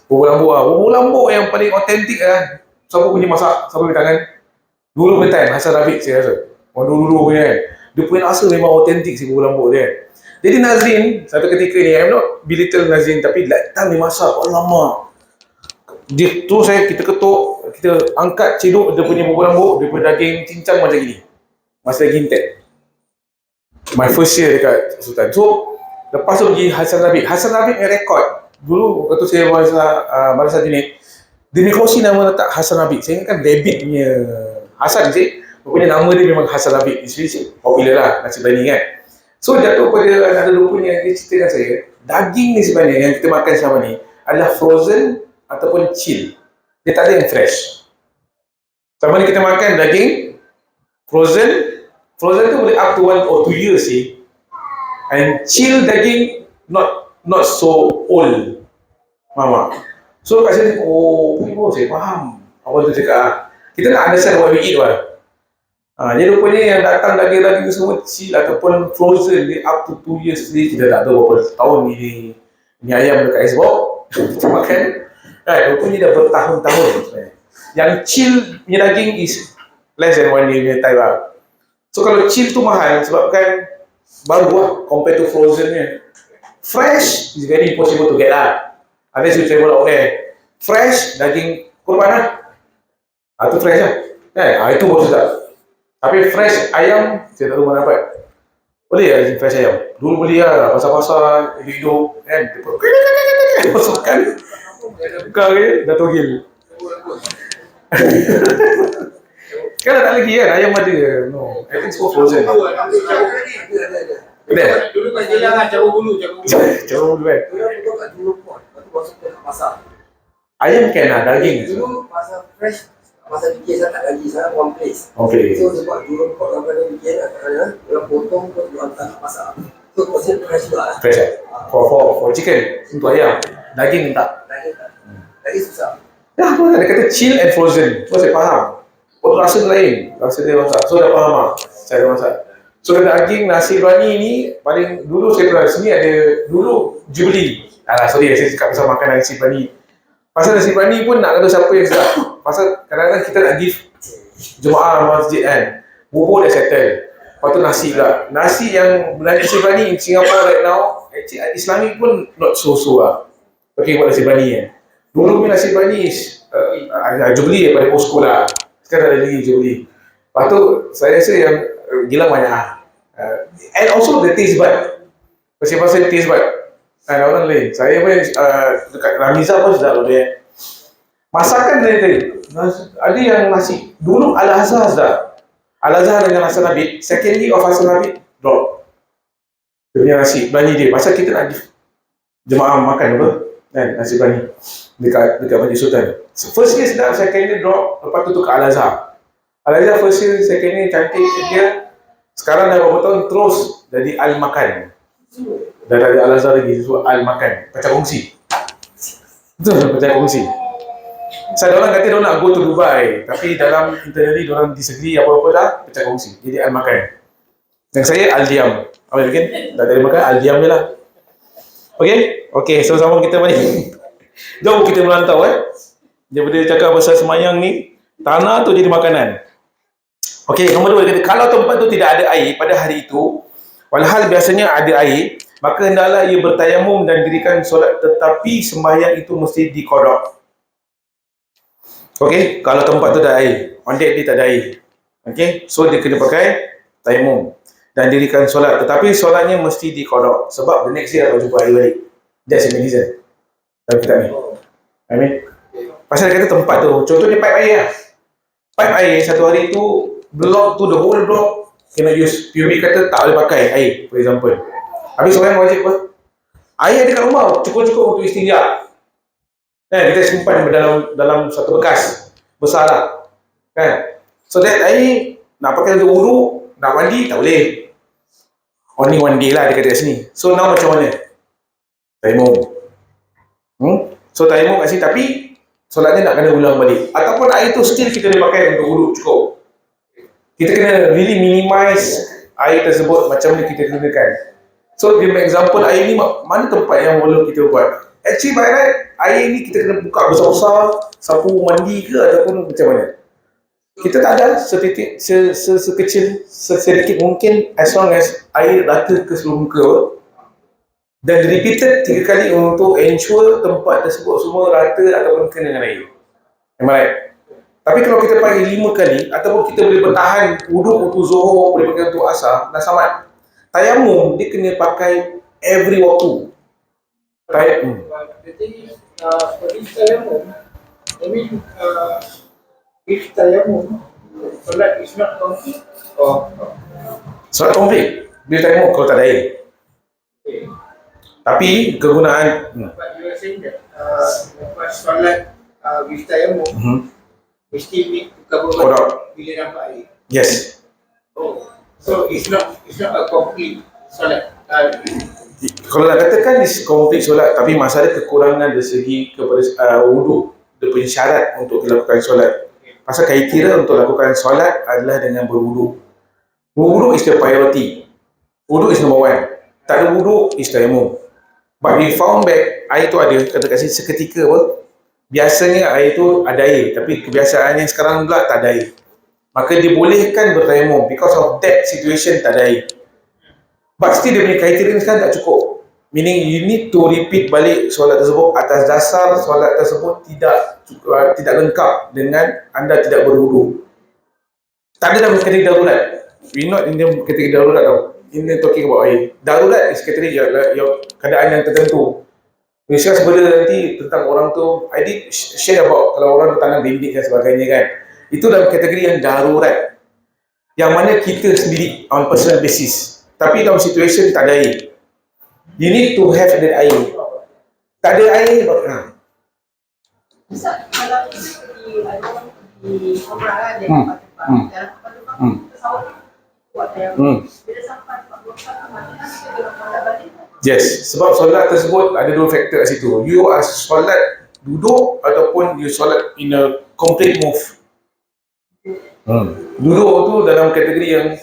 Buhur lambuk yang paling otentik lah. Siapa punya masak, siapa punya tangan. Dulu punya time, Hasan Rafiq saya rasa. Dulu punya kan. Dia punya rasa memang otentik si buhur lambuk dia. Jadi Nazrin, satu ketika ni, I'm not belittle Nazrin, tapi datang dia masak, lama. Dia tu kita ketuk, kita angkat cedok dia punya buhur lambuk, dia punya daging cincang macam gini. Masih lagi intact. My first year dekat Sultan. So, lepas tu pergi Hasan Rafiq. Hasan Rafiq punya rekod. Dulu, waktu saya Madrasah Junaid, dia negosi nama letak Hasan Rafiq. Saya ingatkan David punya Hasan je. Rupanya nama dia memang Hasan Rafiq. It's popular lah, nasi biryani kan. So jatuh pada ada rupanya dia ceritakan saya, daging ni sebenarnya yang kita makan selama ni adalah frozen ataupun chill. Dia tak ada yang fresh. Selama ni kita makan daging frozen tu boleh up to 1 or 2 years sih. And chill daging not so old. Mama. So kat sini, saya faham apa tu cakap. Kita nak understand what we eat lah. Jadi rupanya yang datang daging-daging semua chill ataupun frozen dia up to 2 years sendiri. Kita tak tahu berapa tahun ni ayam dekat Xbox kita makan. Rupanya dah bertahun-tahun sebenarnya. Yang chill punya daging is less than 1 year punya time lah. So kalau chill tu mahal sebabkan baru lah compared to frozen nya. Fresh is very impossible to get lah. Unless you travel out there. Fresh daging kurban lah. Itu fresh lah. Itu baru sedap. Tapi fresh ayam, saya tak tahu mana dapat. Boleh lah fresh ayam. Dulu boleh lah, pasar-pasar, hidup, kan. Masukkan. Buka ke, dah togel. Sekarang tak lagi kan, ayam ada. No, I think it's for frozen. Betul? Dulu kat Jelang kan cara bulu. Coba dulu kan. Orang betul kat dulu pun. Lepas tu masuk ke pasar. Ayam kan lah, daging. Dulu pasar fresh, pasar bikin saya tak lagi, sekarang one place. Okay. So sebab dulu kau sampai dia bikin kat sana, dia potong terus dia hantar ke pasar. So konsep fresh juga lah. Fresh for chicken. Untuk ayam. Daging tak. Lagi susah. Ya, apa dia kata chill and frozen. So saya faham. Oh, rasa lain. Rasa dia masak. So dah faham lah cara masak. So daging nasi biryani ni paling dulu saya pernah sini ada dulu Jubilee. Sorry saya cakap pasal makan nasi biryani. Pasal nasi biryani pun nak kata siapa yang sedap. Pasal kadang-kadang kita nak give jemaah masjid kan. Bubur dah settle. Lepas tu nasi pula. Nasi yang nasi biryani in Singapore right now, actually Islamic pun not so lah. Okay, buat nasi biryani kan. Dulu punya nasi biryani Jubilee daripada posko lah. Sekarang ada lagi Jubilee. Lepas tu saya rasa yang gila banyak and also the taste bud. Pasal taste bud ada orang lain. Saya pun dekat Ramiza pun sedap dia. Masakan dia tadi ada yang nasi dulu Al-Azhar sedap. Al-Azhar dengan Hasan Habib, secondly of Hasan Habib drop dia punya nasi biryani dia. Pasal kita nak jemaah makan apa kan, nasi biryani dekat Masjid Sultan. First year sedap, second year drop, lepas tu ke Al-Azhar. Al-Azhar first year, second year cantik dia. Sekarang dah beberapa tahun terus jadi Al-Makan. Dah dari Al-Azhar lagi, so Al-Makan. Pecah kongsi. Betul, pecah kongsi. Saya orang kata diorang nak go to Dubai, tapi dalam internally diorang disagree apa-apa dah, pecah kongsi. Jadi Al-Makan. Dan saya Al-Diam. Apa lagi? Tak ada makan, Al-Diam je lah. Okay? Okay, sama-sama kita balik. Jom kita merantau daripada cakap pasal semayang ni, tanah tu jadi makanan. Okey, nombor 2 kata kalau tempat tu tidak ada air pada hari itu, walhal biasanya ada air, maka hendaklah ia bertayamum dan dirikan solat, tetapi sembahyang itu mesti diqada. Okey, kalau tempat tu ada air, on that day tak ada air. Okey, so dia kena pakai tayamum dan dirikan solat, tetapi solatnya mesti diqada sebab the next day akan jumpa air balik. That's the reason. Dalam kitab ni. Amin. Pasal dia kata tempat tu, contohnya pipe air lah. Pipe air satu hari tu, blok tu, the whole block kena use. PUB kata tak boleh pakai air, for example. Habis orang wajib apa? Air ada kat rumah, cukup-cukup untuk istinja. Kita simpan dalam satu bekas besar lah. Kan? So that air nak pakai untuk wudu, nak mandi tak boleh. Only one day lah dia kata kat sini. So now macam mana? Tayamum. So tayamum kat sini, tapi solatnya nak kena ulang balik. Ataupun air tu still kita boleh pakai untuk wudu cukup. Kita kena really minimize air tersebut macam mana kita gunakan. So give example air ni mana tempat yang boleh kita buat. Actually by right, air ni kita kena buka besar-besar, sapu mandi ke ataupun macam mana. Kita tak ada setitik sekecil sedikit mungkin, as long as air rata ke seluruh muka dan repeated 3 kali untuk ensure tempat tersebut semua rata ataupun kena dengan air. Am I right? Tapi kalau kita pakai 5 kali ataupun kita boleh bertahan wuduk untuk zuhur, boleh pakai untuk asar, dah samat. Tayamum dia kena pakai every waktu. The thing is, for this tayamum, I mean, if tayamum, solat is not complete, Solat komplit bila tayamum kalau tak ada air. okay. Tapi kegunaan But you are saying that lepas solat with tayamum, mesti need to cover Correct. bila nampak air. yes. Oh, so it's not a complete solat. Kalau nak katakan is komplit solat, tapi masih ada kekurangan dari segi kepada wudu. Dia punya syarat untuk dilakukan solat. Pasal kriteria untuk lakukan solat adalah dengan berwudu. Wudu is the priority. Wudu is number 1. Tak ada wudu is tayamum. But we found back air tu ada, kata kat sini seketika apa. Biasanya air tu ada air, tapi kebiasaannya sekarang pula tak ada air. Maka dibolehkan bertayamum because of that situation tak ada air. But still dia punya kriteria sekarang tak cukup. Meaning you need to repeat balik solat tersebut atas dasar solat tersebut tidak lengkap dengan anda tidak berwudu. Tak ada dalam kategori darurat. We not in the kategori darurat tau. In the talking about air. Darurat is kategori your keadaan yang tertentu. Discuss benda nanti tentang orang tu. I did share about kalau orang tanam bimbing dan sebagainya kan. Itu dalam kategori yang darurat. Yang mana kita sendiri on personal basis. Tapi dalam situasi tak ada air, you need to have that air. Tak ada air, Bisa kalau di Umrah ada Hmm. Hmm. pesawat buat yang bila sampai balik. Yes, sebab solat tersebut ada dua faktor kat situ. You are solat duduk ataupun you solat in a complete move. Duduk tu dalam kategori yang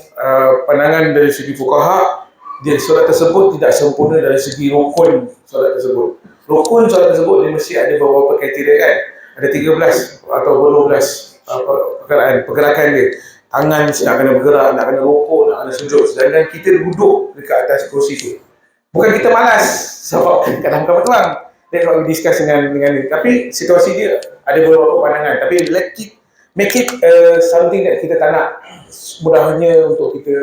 pandangan dari segi fuqaha, dia solat tersebut tidak sempurna dari segi rukun solat tersebut. Rukun solat tersebut dia mesti ada beberapa kriteria kan. Ada 13 atau 12 pergerakan dia. Tangan nak kena bergerak, nak kena rukuk, nak kena sujud. Sedangkan kita duduk dekat atas kursi tu. Bukan kita malas sebab kadang kapal tuang. That's what we discuss dengan dia. Tapi situasi dia ada beberapa pandangan. Tapi make it something that kita tak nak mudahnya untuk kita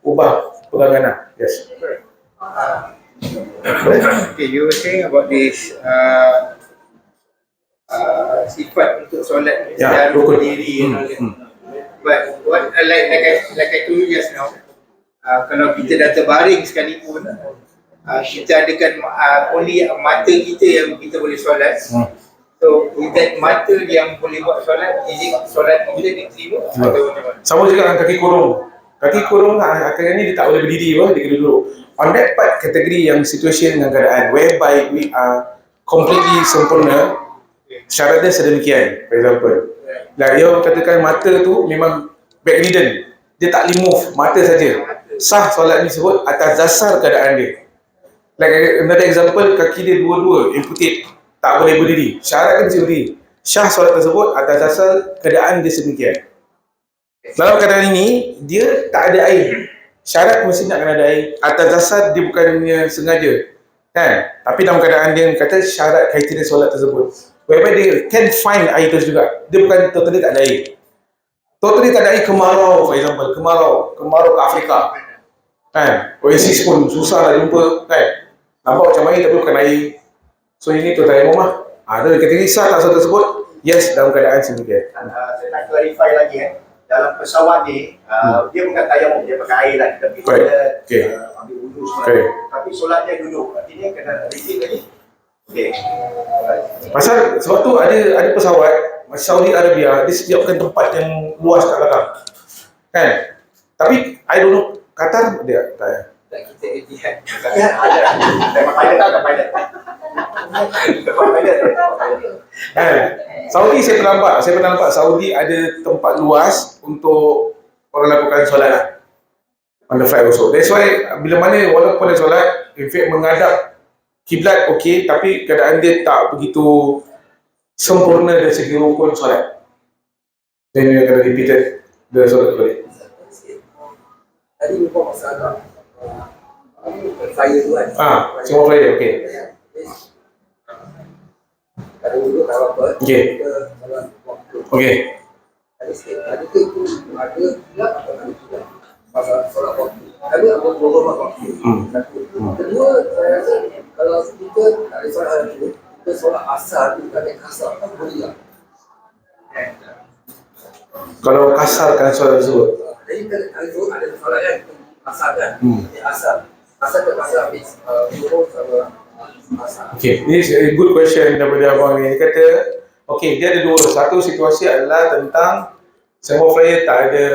ubah pegangan lah. Yes. Okay, you were saying about this sifat untuk solat Ya, secara rukun. berdiri and all that. But what like I told you just now, kalau kita dah terbaring sekalipun, kita adakan only mata kita yang kita boleh solat. So with that mata yang boleh buat solat, jadi solat kita diterima atau macam mana? Sama juga dengan kaki kurung. Kaki kurung akhirnya dia tak boleh berdiri, dia kena duduk. On that part, kategori yang situation dengan keadaan whereby we are completely sempurna, syaratnya sedemikian. For example, dia katakan mata tu memang bedridden, dia tak boleh move, mata saja. Sah solat ni sebut atas dasar keadaan dia. Like another example, kaki dia dua-dua amputate, tak boleh berdiri. Syarat kan mesti berdiri. Syah solat tersebut atas dasar keadaan dia sedemikian. Dalam keadaan ini, dia tak ada air. Syarat mesti nak kena ada air. Atas dasar dia bukannya sengaja, kan? Tapi dalam keadaan dia kata syarat kriteria solat tersebut, whereby dia can find air tu juga. Dia bukan totally tak ada air. Totally tak ada air, kemarau for example, kemarau ke Afrika, kan? Oasis pun susah nak jumpa, kan? Nampak macam air tapi bukan air. So ini tu tayamum lah. Ada kategori sah tak solat tersebut? Yes, dalam keadaan sedemikian. Saya nak clarify lagi dalam pesawat ni dia bukan tayamum, dia pakai air lah, tapi Baik. dia Okey. ambil wudhu semua. Okey. Tapi solatnya duduk, artinya kena repeat lagi. Okey. Pasal sebab tu ada pesawat Saudi Arabia, dia sediakan tempat yang luas kat belakang, kan? Tapi I don't know, Qatar dia tak. Tak kita Etihad. Memang pilot tak pilot. Memang pilot. Kan? Saudi saya pernah nampak Saudi ada tempat luas untuk orang lakukan solat lah. On the flight also. That's why bila mana walaupun ada solat, in fact menghadap kiblat okey, tapi keadaan dia tak begitu sempurna dari segi rukun solat. Dan dia kena repeated dia solat balik. Tadi lupa masalah fire tu kan. Semua flyer okey. Kalau dulu kalau apa? Okey. Kalau waktu Okey. ada sikit. Ada ke itu ada tidak atau ada tidak? Pasal solat waktu. Ada apa program waktu? Satu. Kedua, saya rasa kalau kita tak ada solat itu, kita solat asar tu tak ada kasar kan boleh tak? Kalau kasarkan solat tersebut. Jadi kalau itu ada solat kan, asar kan? Asar. Asar ke kasar habis. Zuhur sama asar. Okay, this is a good question daripada abang ni. Dia kata, okay, dia ada dua. Satu situasi adalah tentang semua flyer tak ada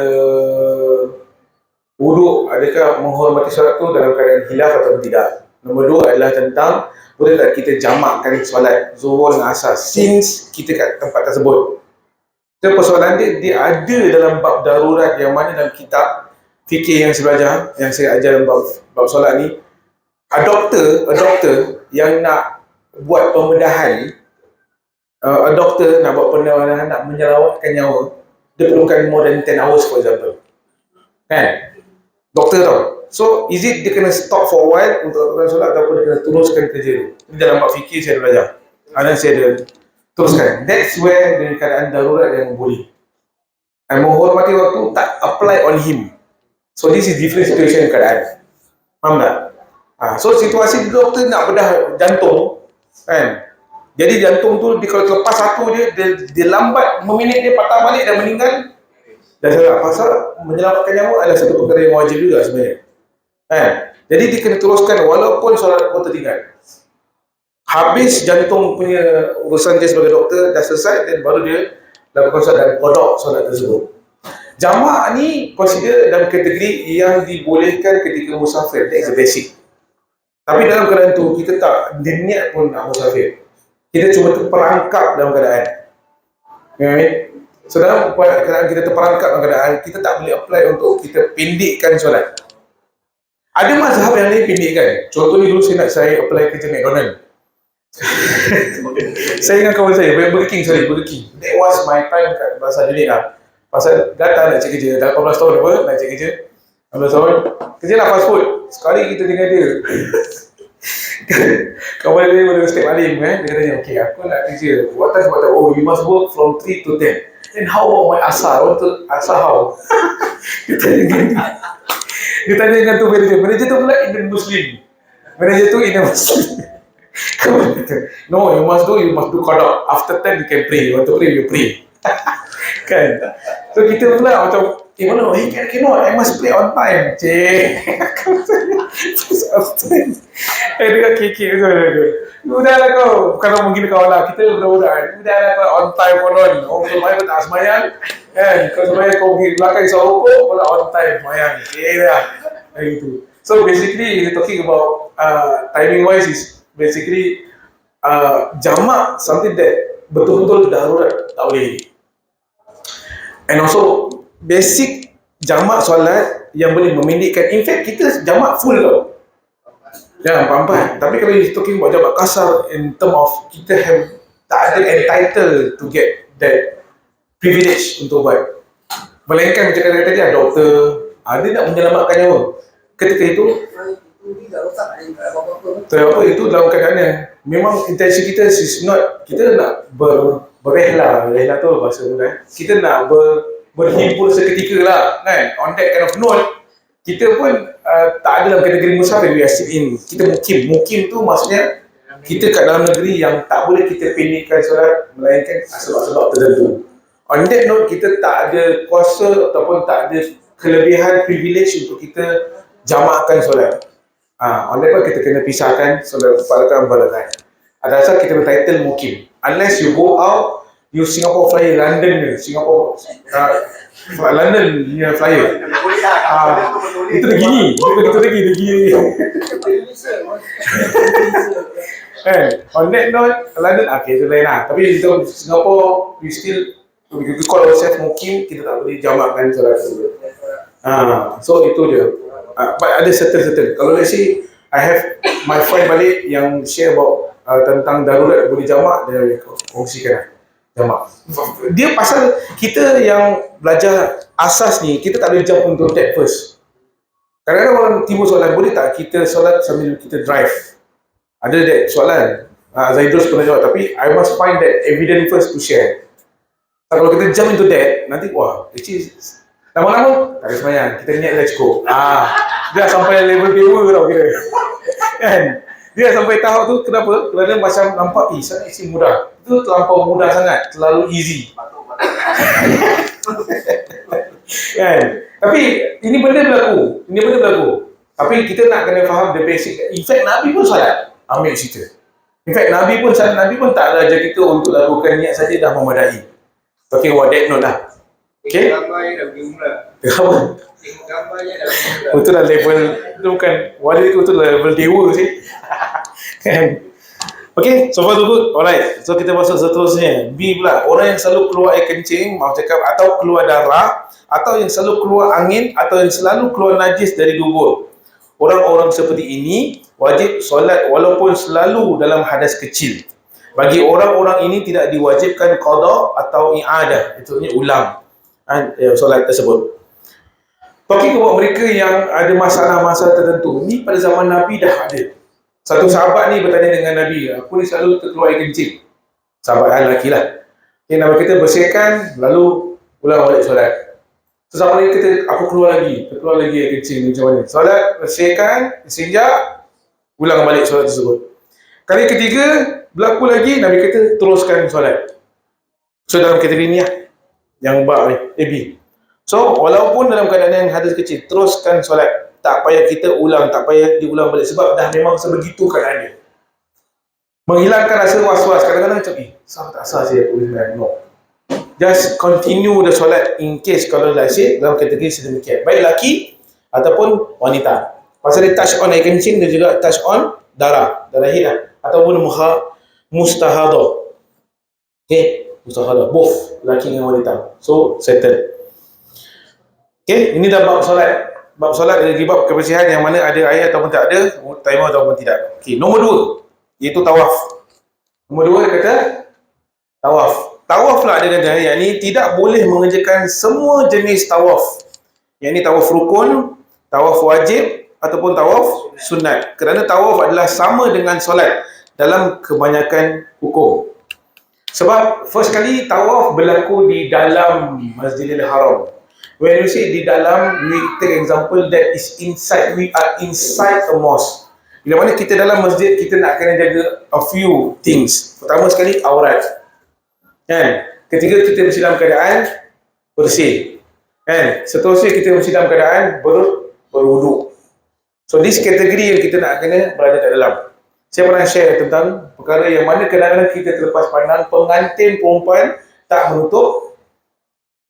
wuduk, adakah menghormati solat tu dalam keadaan hilaf atau tidak. Nombor dua adalah tentang boleh tak kita jamakkan solat zuhur dan asar since kita kat tempat tersebut. So, persoalan dia ada dalam bab darurat yang mana dalam kitab fikir yang saya belajar, yang saya ajar dalam bab solat ni, a doktor yang nak buat pembedahan, a doktor nak buat pembedahan, nak menyelamatkan nyawa, dia perlukan more than 10 hours for example, kan? Doktor tau. So is it dia kena stop for a while untuk lakukan solat ataupun dia kena teruskan kerja tu? Ini dalam bab fikir saya ada belajar, dan saya ada teruskan. That's where dengan keadaan darurat yang boleh, dan menghormati waktu tak apply on him. So this is different situation keadaan. Faham tak? So situasi doktor nak bedah jantung, kan? Jadi jantung tu kalau terlepas satu dia lambat, meminit dia patah balik dan meninggal. Dan saya pasal menyelamatkan nyawa adalah satu perkara yang wajib juga sebenarnya. Jadi dia kena teruskan walaupun solat pun tertinggal. Habis jantung punya urusan dia sebagai doktor dah selesai, dan baru dia lakukan solat dan qada solat tersebut. Jamak ni consider dalam kategori yang dibolehkan ketika musafir. That is the basic. Tapi dalam keadaan tu kita tak niat pun nak musafir. Kita cuma terperangkap dalam keadaan. You know what I mean? So dalam keadaan kita terperangkap dalam keadaan, kita tak boleh apply untuk kita pendekkan solat. Ada mazhab yang lain pendekkan. Contohnya dulu saya apply kerja McDonald. Saya dengan kawan saya, Burger King. That was my time kat bahasa dunia lah. Pasal datang nak cari kerja, dah 18 tahun apa, nak cari kerja 18 tahun, kerja lah fast food. Sekali kita dengan dia kawan dia boleh step alim dia tanya, okay aku nak kerja, what time, oh you must work from 3 to 10. Then how about my asar, asar how? Dia tanya dengan tu manager tu pula Indian Muslim. Manager tu Indian Muslim. No, you must do qada. After 10 you can pray. You want to pray, you pray. Kan? So kita pula macam, mana? Cannot. I must pray on time. Cik. Dia kekek tu. Udahlah kau. Bukan mungkin kau lah. Kita budak-budak. Udahlah kau on time konon. Oh, sembahyang tak sembahyang. Kan? Kau sembahyang kau pergi belakang isap rokok, kau on time sembahyang. Dah. Gitu. So basically, talking about timing wise is basically jamak something that betul-betul darurat, tak boleh. And also basic jamak solat yang boleh memendekkan. In fact kita jamak full tau. Ya, empat. Tapi kalau you talking about jamak kasar in term of kita tak ada entitled to get that privilege untuk buat. Melainkan macam kata tadi doktor, dia nak menyelamatkan nyawa. Ketika itu itu dalam keadaan memang intensi kita is not, kita nak berrehla tu bahasa tu kan, kita nak berhimpun seketika lah kan. On that kind of note, kita pun tak ada dalam kategori musafir, we are still in, kita mukim tu maksudnya kita kat dalam negeri yang tak boleh kita pendekkan solat melainkan sebab-sebab tertentu. On that note, kita tak ada kuasa ataupun tak ada kelebihan privilege untuk kita jamakkan solat. On that note, kita kena pisahkan solat fardu balaghah. Ada asal kita bertitle mukim. Unless you go out, you Singapore flyer, London Singapore London flyer. Itu dah gini, kita gini. On that note, London, okay, itu lain lah. Tapi untuk Singapore, we call ourselves mukim, kita tak boleh jamakkan solat tersebut. So itu je. But ada certain. Kalau let's say I have my friend balik yang share about tentang darurat boleh jamak, dia kongsikan jamak. Dia pasal kita yang belajar asas ni, kita tak boleh jump untuk that first. Kadang-kadang orang timbul soalan, boleh tak kita solat sambil kita drive? Ada that soalan. Zaidrus pernah jawab, tapi I must find that evidence first to share. Kalau kita jump into that, nanti actually lama-lama tak ada semayang, kita niat dah cukup. Dia sampai level dewa tau kira. Kan? Dia sampai tahap tu, kenapa? Kerana macam nampak, sangat isi mudah. Itu terlampau mudah sangat, terlalu easy. Kan? Tapi ini benda berlaku. Tapi kita nak kena faham the basic. In fact, Nabi pun salat. Ambil cerita. In fact, Nabi pun tak ajar kita untuk lakukan niat saja dah memadai. Okay, that note lah. Okay? Gambar yang dah pergi umrah. Tengok gambarnya dah pergi umrah. Betul lah level, itu bukan wali itu, betul level dewa sih. Kan? Okay, so far so good. Alright, so kita masuk seterusnya. B pula, orang yang selalu keluar air kencing, maaf cakap, atau keluar darah, atau yang selalu keluar angin, atau yang selalu keluar najis dari dubur. Orang-orang seperti ini wajib solat walaupun selalu dalam hadas kecil. Bagi orang-orang ini tidak diwajibkan qada atau i'adah, itu ulang solat tersebut. Talking about mereka yang ada masalah-masalah tertentu, ni pada zaman Nabi dah ada. Satu sahabat ni bertanya dengan Nabi, aku ni selalu terkeluar air kencing. Sahabat lelaki lah. Okay, Nabi kita bersihkan, lalu ulang balik solat. So sahabat ni kata, aku terkeluar lagi air kencing, macam mana? Solat, bersihkan, istinja, ulang balik solat tersebut. Kali ketiga, berlaku lagi, Nabi kata teruskan solat. So dalam kategori ni lah, yang B. So walaupun dalam keadaan yang hadas kecil, teruskan solat. Tak payah kita ulang, tak payah diulang balik sebab dah memang sebegitu keadaannya. Menghilangkan rasa was-was. Kadang-kadang macam, sah tak sah saya boleh sembahyang. No. Just continue the solat in case kalau say dalam kategori sedemikian. Baik lelaki ataupun wanita. Pasal dia touch on air kencing, dia juga touch on darah haid lah. Ataupun mustahadah. Okay, mustahadah. Both lelaki dengan wanita. So, settle. Okay, ini dah bab solat. Bab solat dari bab kebersihan yang mana ada air ataupun tak ada, timer ataupun tidak. Okay, nombor 2, iaitu tawaf. Nombor 2 dia kata tawaf. Tawaf lah dia kata, yang ni tidak boleh mengerjakan semua jenis tawaf. Yang ni tawaf rukun, tawaf wajib ataupun tawaf sunat. Kerana tawaf adalah sama dengan solat dalam kebanyakan hukum. Sebab first kali tawaf berlaku di dalam Masjidil Haram. When you say di dalam, we take example that is inside, we are inside a mosque. Bila mana kita dalam masjid, kita nak kena jaga a few things. Pertama sekali, aurat. Kan? Ketiga, kita mesti dalam keadaan bersih. Kan? Seterusnya, kita mesti dalam keadaan berwuduk. So, this kategori yang kita nak kena berada kat dalam. Saya pernah share tentang perkara yang mana kadang-kadang kita terlepas pandang pengantin perempuan tak menutup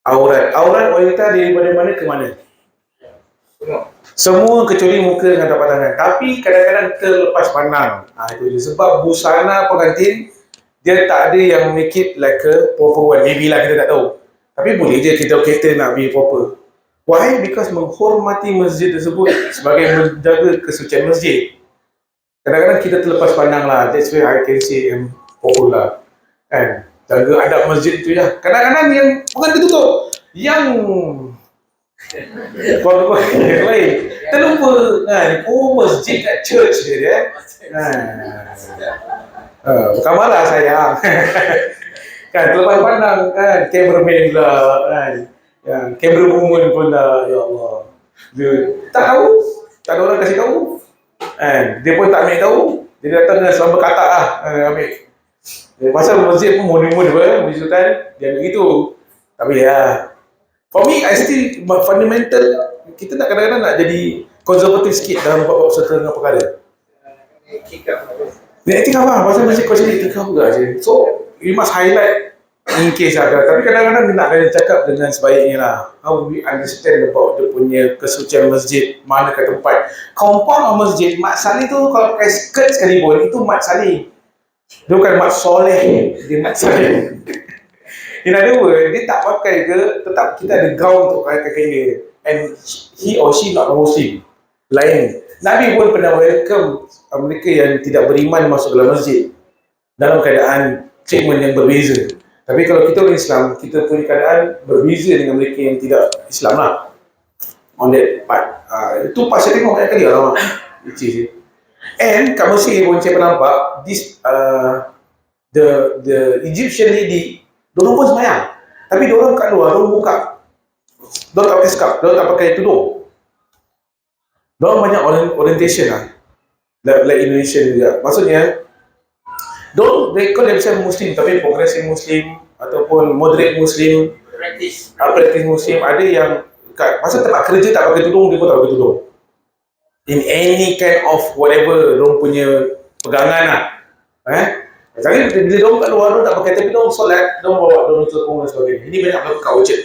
aurat. Aurat wanita daripada mana ke mana? Semua kecuali muka dengan tapak tangan. Tapi kadang-kadang terlepas pandang. Itu dia. Sebab busana pengantin, dia tak ada yang make it like a proper one. Maybe lah, kita tak tahu. Tapi boleh je kita nak be proper. Why? Because menghormati masjid tersebut sebagai menjaga kesucian masjid. Kadang-kadang kita terlepas pandang lah. That's why I can say proper lah. Kan? Jaga adab masjid tu ya. Kadang-kadang yang pengantin tutup. Yang kau yang lain terlupa kan, masjid kat church dia bukan marah sayang kan, terlepas pandang kan, cameraman pula kan, kamera woman pun dah, ya Allah, dia tak tahu, tak ada orang kasih tahu kan, dia pun tak ambil tahu, dia datang dengan selamba katak lah ambil. Pasal masjid pun monumen Di Sultan dia ambil gitu. Tapi ya, for me, I still fundamental, kita nak kadang-kadang nak jadi konservatif sikit dalam bab-bab serta dengan perkara. Dia etikaf lah, pasal masih kau jadi etikaf juga je. So, we must highlight in case lah. Tapi kadang-kadang dia nak kena cakap dengan sebaiknya lah. How we understand about dia punya kesucian masjid, mana ke tempat. Compound masjid, mat salih tu kalau pakai skirt sekalipun, itu mat salih. Dia bukan mat soleh, dia mat salih. In other words, dia tak pakai ke, tetap kita ada gaun untuk pakai dia. And he or she not Muslim. Lain. Nabi pun pernah welcome mereka yang tidak beriman masuk dalam masjid dalam keadaan treatment yang berbeza. Tapi kalau kita orang Islam, kita punya keadaan berbeza dengan mereka yang tidak Islam lah. On that part. Itu pas saya tengok banyak kali lah. Which is, and kat Mesir pun saya pernah nampak this the Egyptian lady, diorang pun sembahyang. Tapi diorang kat luar, diorang buka. Diorang tak pakai scarf, diorang tak pakai tudung. Diorang banyak orientation lah. Like Indonesian juga. Maksudnya, diorang call themselves Muslim, tapi progressive Muslim ataupun moderate Muslim, practice Muslim. Ada yang masa tempat kerja tak pakai tudung, dia pun tak pakai tudung. In any kind of whatever diorang punya pegangan lah. Jadi bila diorang kat luar, diorang tak pakai, tapi diorang solat, diorang bawa, diorang telekong dan sebagainya. Ini banyak berlaku kat Orchard.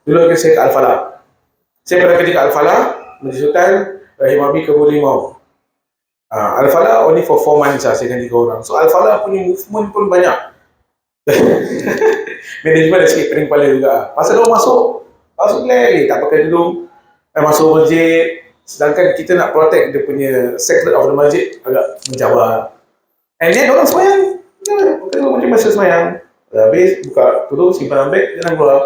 Dulu saya kat Al-Falah. Saya pernah kerja kat Al-Falah, Masjid Sultan, Rahim Abi Kebun Limau. Al-Falah only for 4 months lah, saya dengan 3 orang. So Al-Falah punya movement pun banyak. Management dah sikit pening kepala juga. Pasal diorang masuk lagi, tak pakai tudung, masuk masjid. Sedangkan kita nak protect dia punya secret of the masjid, agak menjawab. And then orang semayang, macam masa semayang. Habis buka tudung, simpan beg, jangan keluar.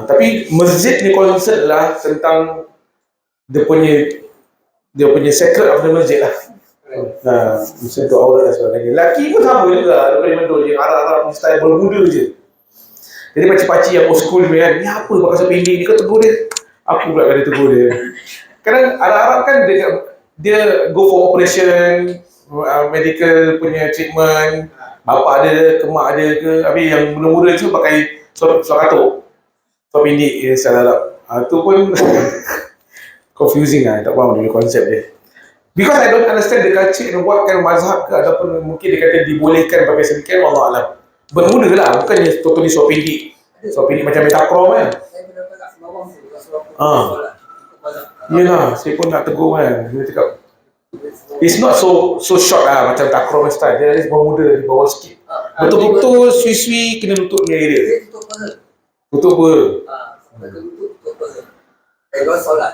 Tapi masjid ni concern lah tentang dia punya secret of the masjid lah. Mesti untuk aurat dan sebagainya. Lelaki pun sama juga, daripada Mendul je, Arab-Arab style bermuda je. Jadi pakcik-pakcik yang old school ni kan, ni apa pakai kasut pendek ni, kau tegur dia. Aku pula kena tegur dia. Kadang Arab-Arab kan dia go for operation, medical punya treatment, bapak ada, kemak ada ke, habis yang muda-muda tu pakai suara katuk. pendek dia salah Arab. Tu pun confusing lah, tak faham dia konsep dia. Because I don't understand the culture and what kind of mazhab ke ataupun mungkin dia kata dibolehkan pakai sedikit, Allah Alam. Bermula lah, bukannya totally so pendek. So pendek macam metaprom kan. Saya pernah kat Sembawang tu, kat Sembawang. Ah. Yelah, saya pun nak tegur kan. Dia cakap, it's not so short lah macam takrom style. Dia ada muda di bawah sikit. Betul-betul sui-sui kena lutut ni area. Dia tutup apa? Tutup apa? Sampai ke lutut tutup apa? Kalau solat.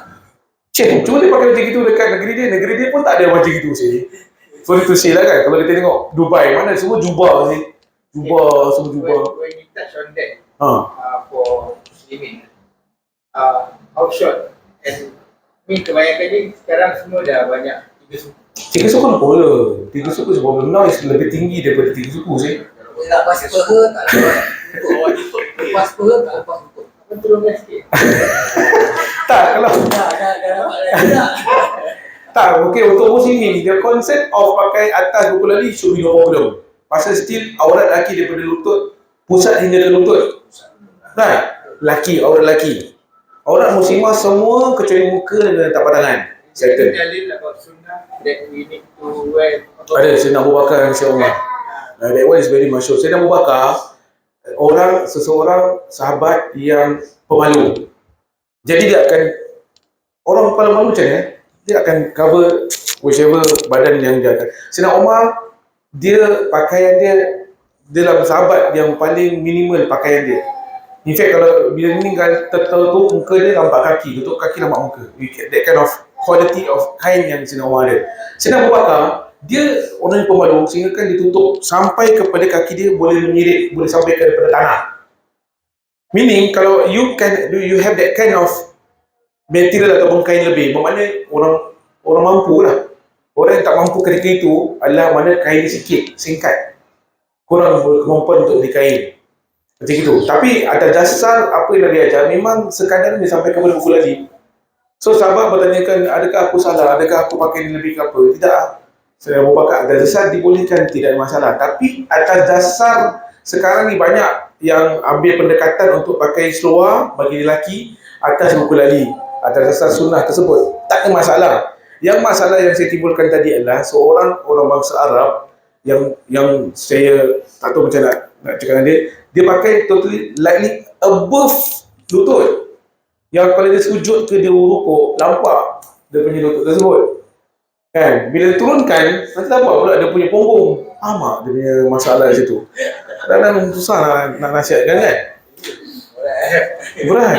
Cik, cuma dia pakai macam gitu dekat negeri dia. Negeri dia pun tak ada macam gitu sih. Sorry to say lah kan. Kalau kita tengok Dubai, mana semua jubah sih. Jubah, semua jubah. When you touch on that, Ha. for Muslimin, outshot and ni kebanyakan ni sekarang semua dah banyak tiga suku. Tiga suku apa lah? Tiga suku sebab now is lebih tinggi daripada tiga suku sih. Lepas peha tak lepas. Lepas peha tak lepas tutup. Apa turunkan sikit? Tak, kalau Dah dapat dah. tak, okay, untuk muslimin, the concept of pakai atas buku lali should be no problem. Pasal still aurat lelaki daripada lutut, pusat hingga ke lutut. Right? Laki, aurat lelaki. Aurat muslimah semua kecuali muka dan tapak tangan. Settle. Dalil about sunnah that we need to wear. Ada Sayyidina Abu Bakar dan Sayyidina Umar. That one is very masyhur. Sayyidina Abu Bakar, seseorang sahabat yang pemalu. Jadi dia akan, orang pemalu macam ni, dia akan cover whichever badan yang dia akan. Sayyidina Umar, dia pakaian dia dalam sahabat yang paling minimal pakaian dia. In fact, kalau bila meninggal, tertutup muka dia, nampak kaki. Tutup kaki, nampak muka. You get that kind of quality of kain yang Sayyidina Umar ada. Sayyidina Abu Bakar, dia orang yang pemalu, sehingga kan ditutup sampai kepada kaki dia boleh menyirit, boleh sampai ke daripada tanah. Meaning, kalau you have that kind of material ataupun kain lebih, bermakna orang mampu lah. Orang yang tak mampu ketika itu adalah mana kain sikit, singkat. Kurang berkemampuan untuk dikain. Macam itu. Tapi atas dasar apa yang Nabi ajar, memang sekadar dia sampai kepada buku lali. So sahabat bertanyakan, adakah aku salah? Adakah aku pakai ni lebih ke apa? Tidak. Saya Abu Bakar atas dasar dibolehkan, tidak ada masalah. Tapi atas dasar sekarang ni banyak yang ambil pendekatan untuk pakai seluar bagi lelaki atas buku lali. Atas dasar sunnah tersebut. Tak ada masalah. Yang masalah yang saya timbulkan tadi adalah seorang orang bangsa Arab yang saya tak tahu macam nak cakap dengan dia pakai totally lightly above lutut. Yang kalau dia sujud ke dia rukuk, nampak dia punya lutut tersebut. Kan? Bila turunkan, nanti nampak pula dia punya punggung. Amak dia punya masalah di situ. Kadang-kadang susah nak nasihatkan kan? Berat.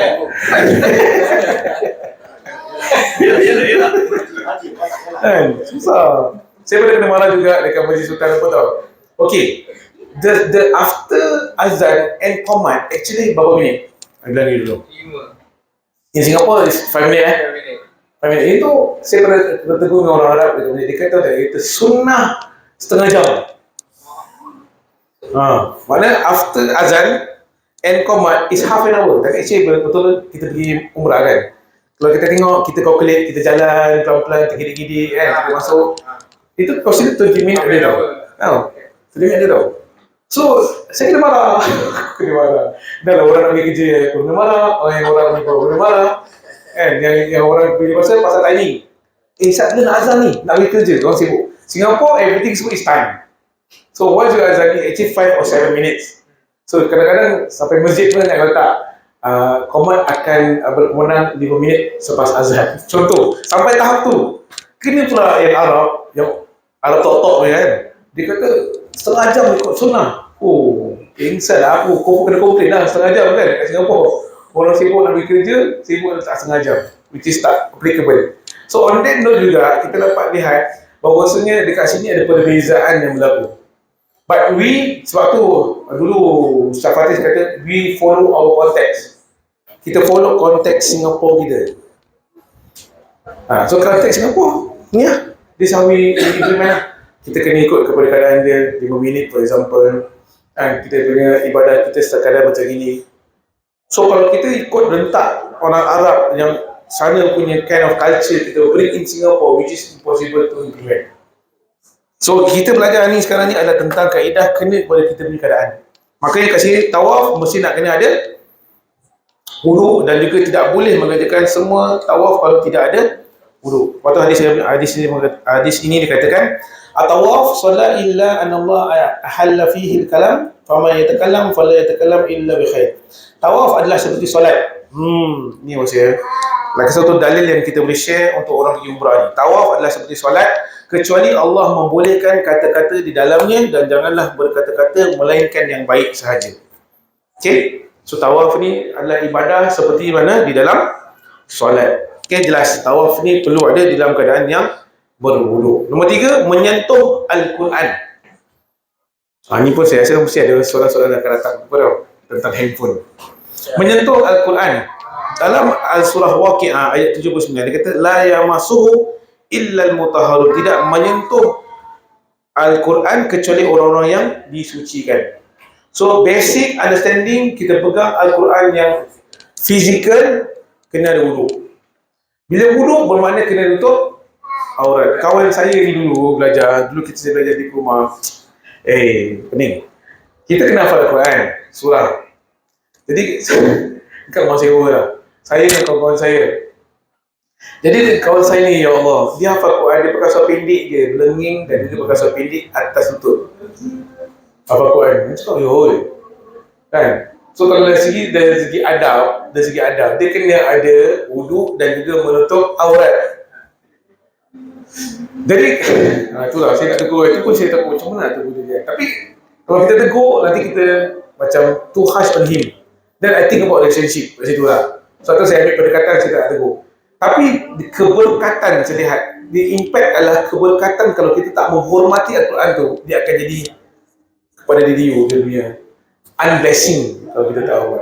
Kan? Susah. Saya pernah kena marah juga dekat Majlis Sultan apa tau. Okay. The after azan and command actually berapa minit? Bilang ni dulu. 5 In Singapore is 5 minit 5 minit. Itu saya pernah bertegur dengan orang Arab dia kata itu sunnah setengah jam. Mana after azan and command is half an hour. Tapi actually betul-betul kita pergi umrah kan. Kalau kita tengok, kita calculate, kita jalan pelan-pelan, tergidik-gidik kan, kita masuk. Itu consider 20 minit dia tau. 20 minit dia tau. So, saya kena marah. Aku kena marah. Dah lah orang nak pergi kerja, aku kena marah. Orang pergi aku kena marah. Kan, yang orang pergi pasal timing. Saat dia nak azan ni, nak pergi kerja, orang sibuk. Singapore, everything semua is time. So, once you azan ni, actually 5 or 7 minutes. So, kadang-kadang sampai masjid pun nak letak command akan berkemenang 5 minit selepas azan. Contoh, sampai tahap tu, kena pula yang Arab tok-tok kan. Dia kata, setengah jam ikut sunnah. Oh, insan lah aku. Kau kena komplain lah setengah jam kan kat Singapore. Orang sibuk nak pergi kerja, sibuk letak setengah jam. Which is tak applicable. So on that note juga, kita dapat lihat bahawasanya dekat sini ada perbezaan yang berlaku. But sebab tu, dulu Ustaz Fatih kata, we follow our context. Kita follow konteks Singapore kita. So konteks Singapore, ni lah. This how we implement lah. Kita kena ikut kepada keadaan dia 5 minit for example. Kita punya ibadat kita sekadar macam ini. So kalau kita ikut rentak orang Arab yang sana punya kind of culture kita bring in Singapore, which is impossible to implement. So kita belajar ni sekarang ni adalah tentang kaedah kena kepada kita punya keadaan. Makanya kat sini tawaf mesti nak kena ada wuduk, dan juga tidak boleh mengerjakan semua tawaf kalau tidak ada wuduk. Waktu hadis ini dikatakan, at-tawaf solat illa anallah ahalla fihi al-kalam fama yatakallam fala yatakallam illa bi khair. Tawaf adalah seperti solat. Ni maksudnya lagi satu dalil yang kita boleh share untuk orang pergi umrah ni. Tawaf adalah seperti solat, kecuali Allah membolehkan kata-kata di dalamnya, dan janganlah berkata-kata melainkan yang baik sahaja. Okey? So tawaf ni adalah ibadah seperti mana di dalam solat. Okey, jelas tawaf ni perlu ada di dalam keadaan yang berwuduk. Nombor 3, menyentuh Al-Quran. Ni pun saya rasa mesti ada soalan-soalan yang akan datang tentang handphone. Menyentuh Al-Quran. Dalam surah Waqi'ah ayat 79 dia kata la yamassuhu illa al-mutahharun, tidak menyentuh Al-Quran kecuali orang-orang yang disucikan. So basic understanding, kita pegang Al-Quran yang fizikal kena ada wuduk. Bila wuduk bermakna kena tutup aurat. Kawan saya ni dulu kita belajar di rumah. Pening. Kita kena hafal Al-Quran surah. Jadi kan masih lah. Saya dan kawan-kawan saya. Jadi kawan saya ni, ya Allah, dia hafal Quran, dia pakai seluar pendek je, belenging, dan dia pakai seluar pendek atas lutut. Hafal Quran. Dia cakap, yoi. Kan? So kalau dari segi adab, dia kena ada wuduk dan juga menutup aurat. Jadi, itulah saya nak tegur. Itu pun saya takut macam mana nak tegur dia. Tapi kalau kita tegur, nanti kita macam too harsh on him. Then I think about relationship kat situ lah. Suatu saya ambil pendekatan, saya tak tegur. Tapi keberkatan saya lihat, the impact adalah keberkatan kalau kita tak menghormati Al-Quran tu, dia akan jadi kepada diri you, dia punya unblessing kalau kita tahu.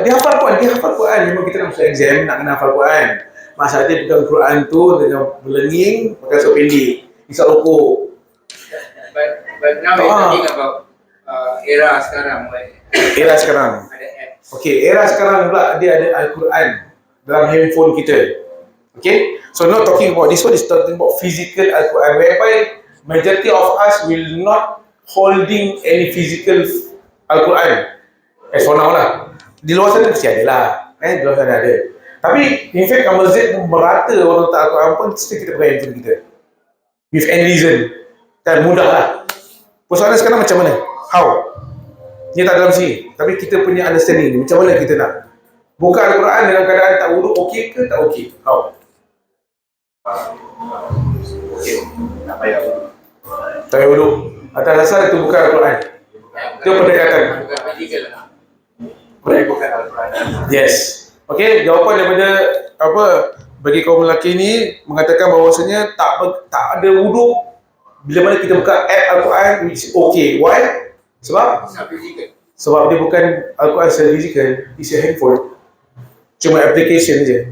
Dia hafal Quran, memang kita nak masuk exam, nak kena hafal Quran. Masa dia pegang Quran tu dengan belenging, pakai seluar pendek, isap rokok. But now we're talking about era sekarang. Era sekarang. Okey, era sekarang pula dia ada Al-Quran dalam handphone kita. Okay, so not talking about this one, is talking about physical Al-Quran, whereby majority of us will not holding any physical Al-Quran as for now lah. Di luar sana mesti ada lah, di luar sana ada. Tapi in fact kalau masjid merata orang letak Al-Quran pun, mesti kita pakai handphone kita with any reason, dan mudah lah. Persoalan sekarang macam mana? How? Dia tak dalam sini, tapi kita punya understanding ni, macam mana kita nak buka Al-Quran dalam keadaan tak wuduk, okey ke tak okey? How? Okey, tak payah wuduk. Tak payah wuduk. Atas dasar itu buka Al-Quran. Itu pendekatan. Bukan Al-Quran. Yes. Okey, jawapan daripada bagi kaum lelaki ni mengatakan bahawasanya tak ada wuduk bila mana kita buka app Al-Quran, which okay. Why? Sebab dia bukan Al-Quran secara fizikal, it's a handphone. Cuma application je.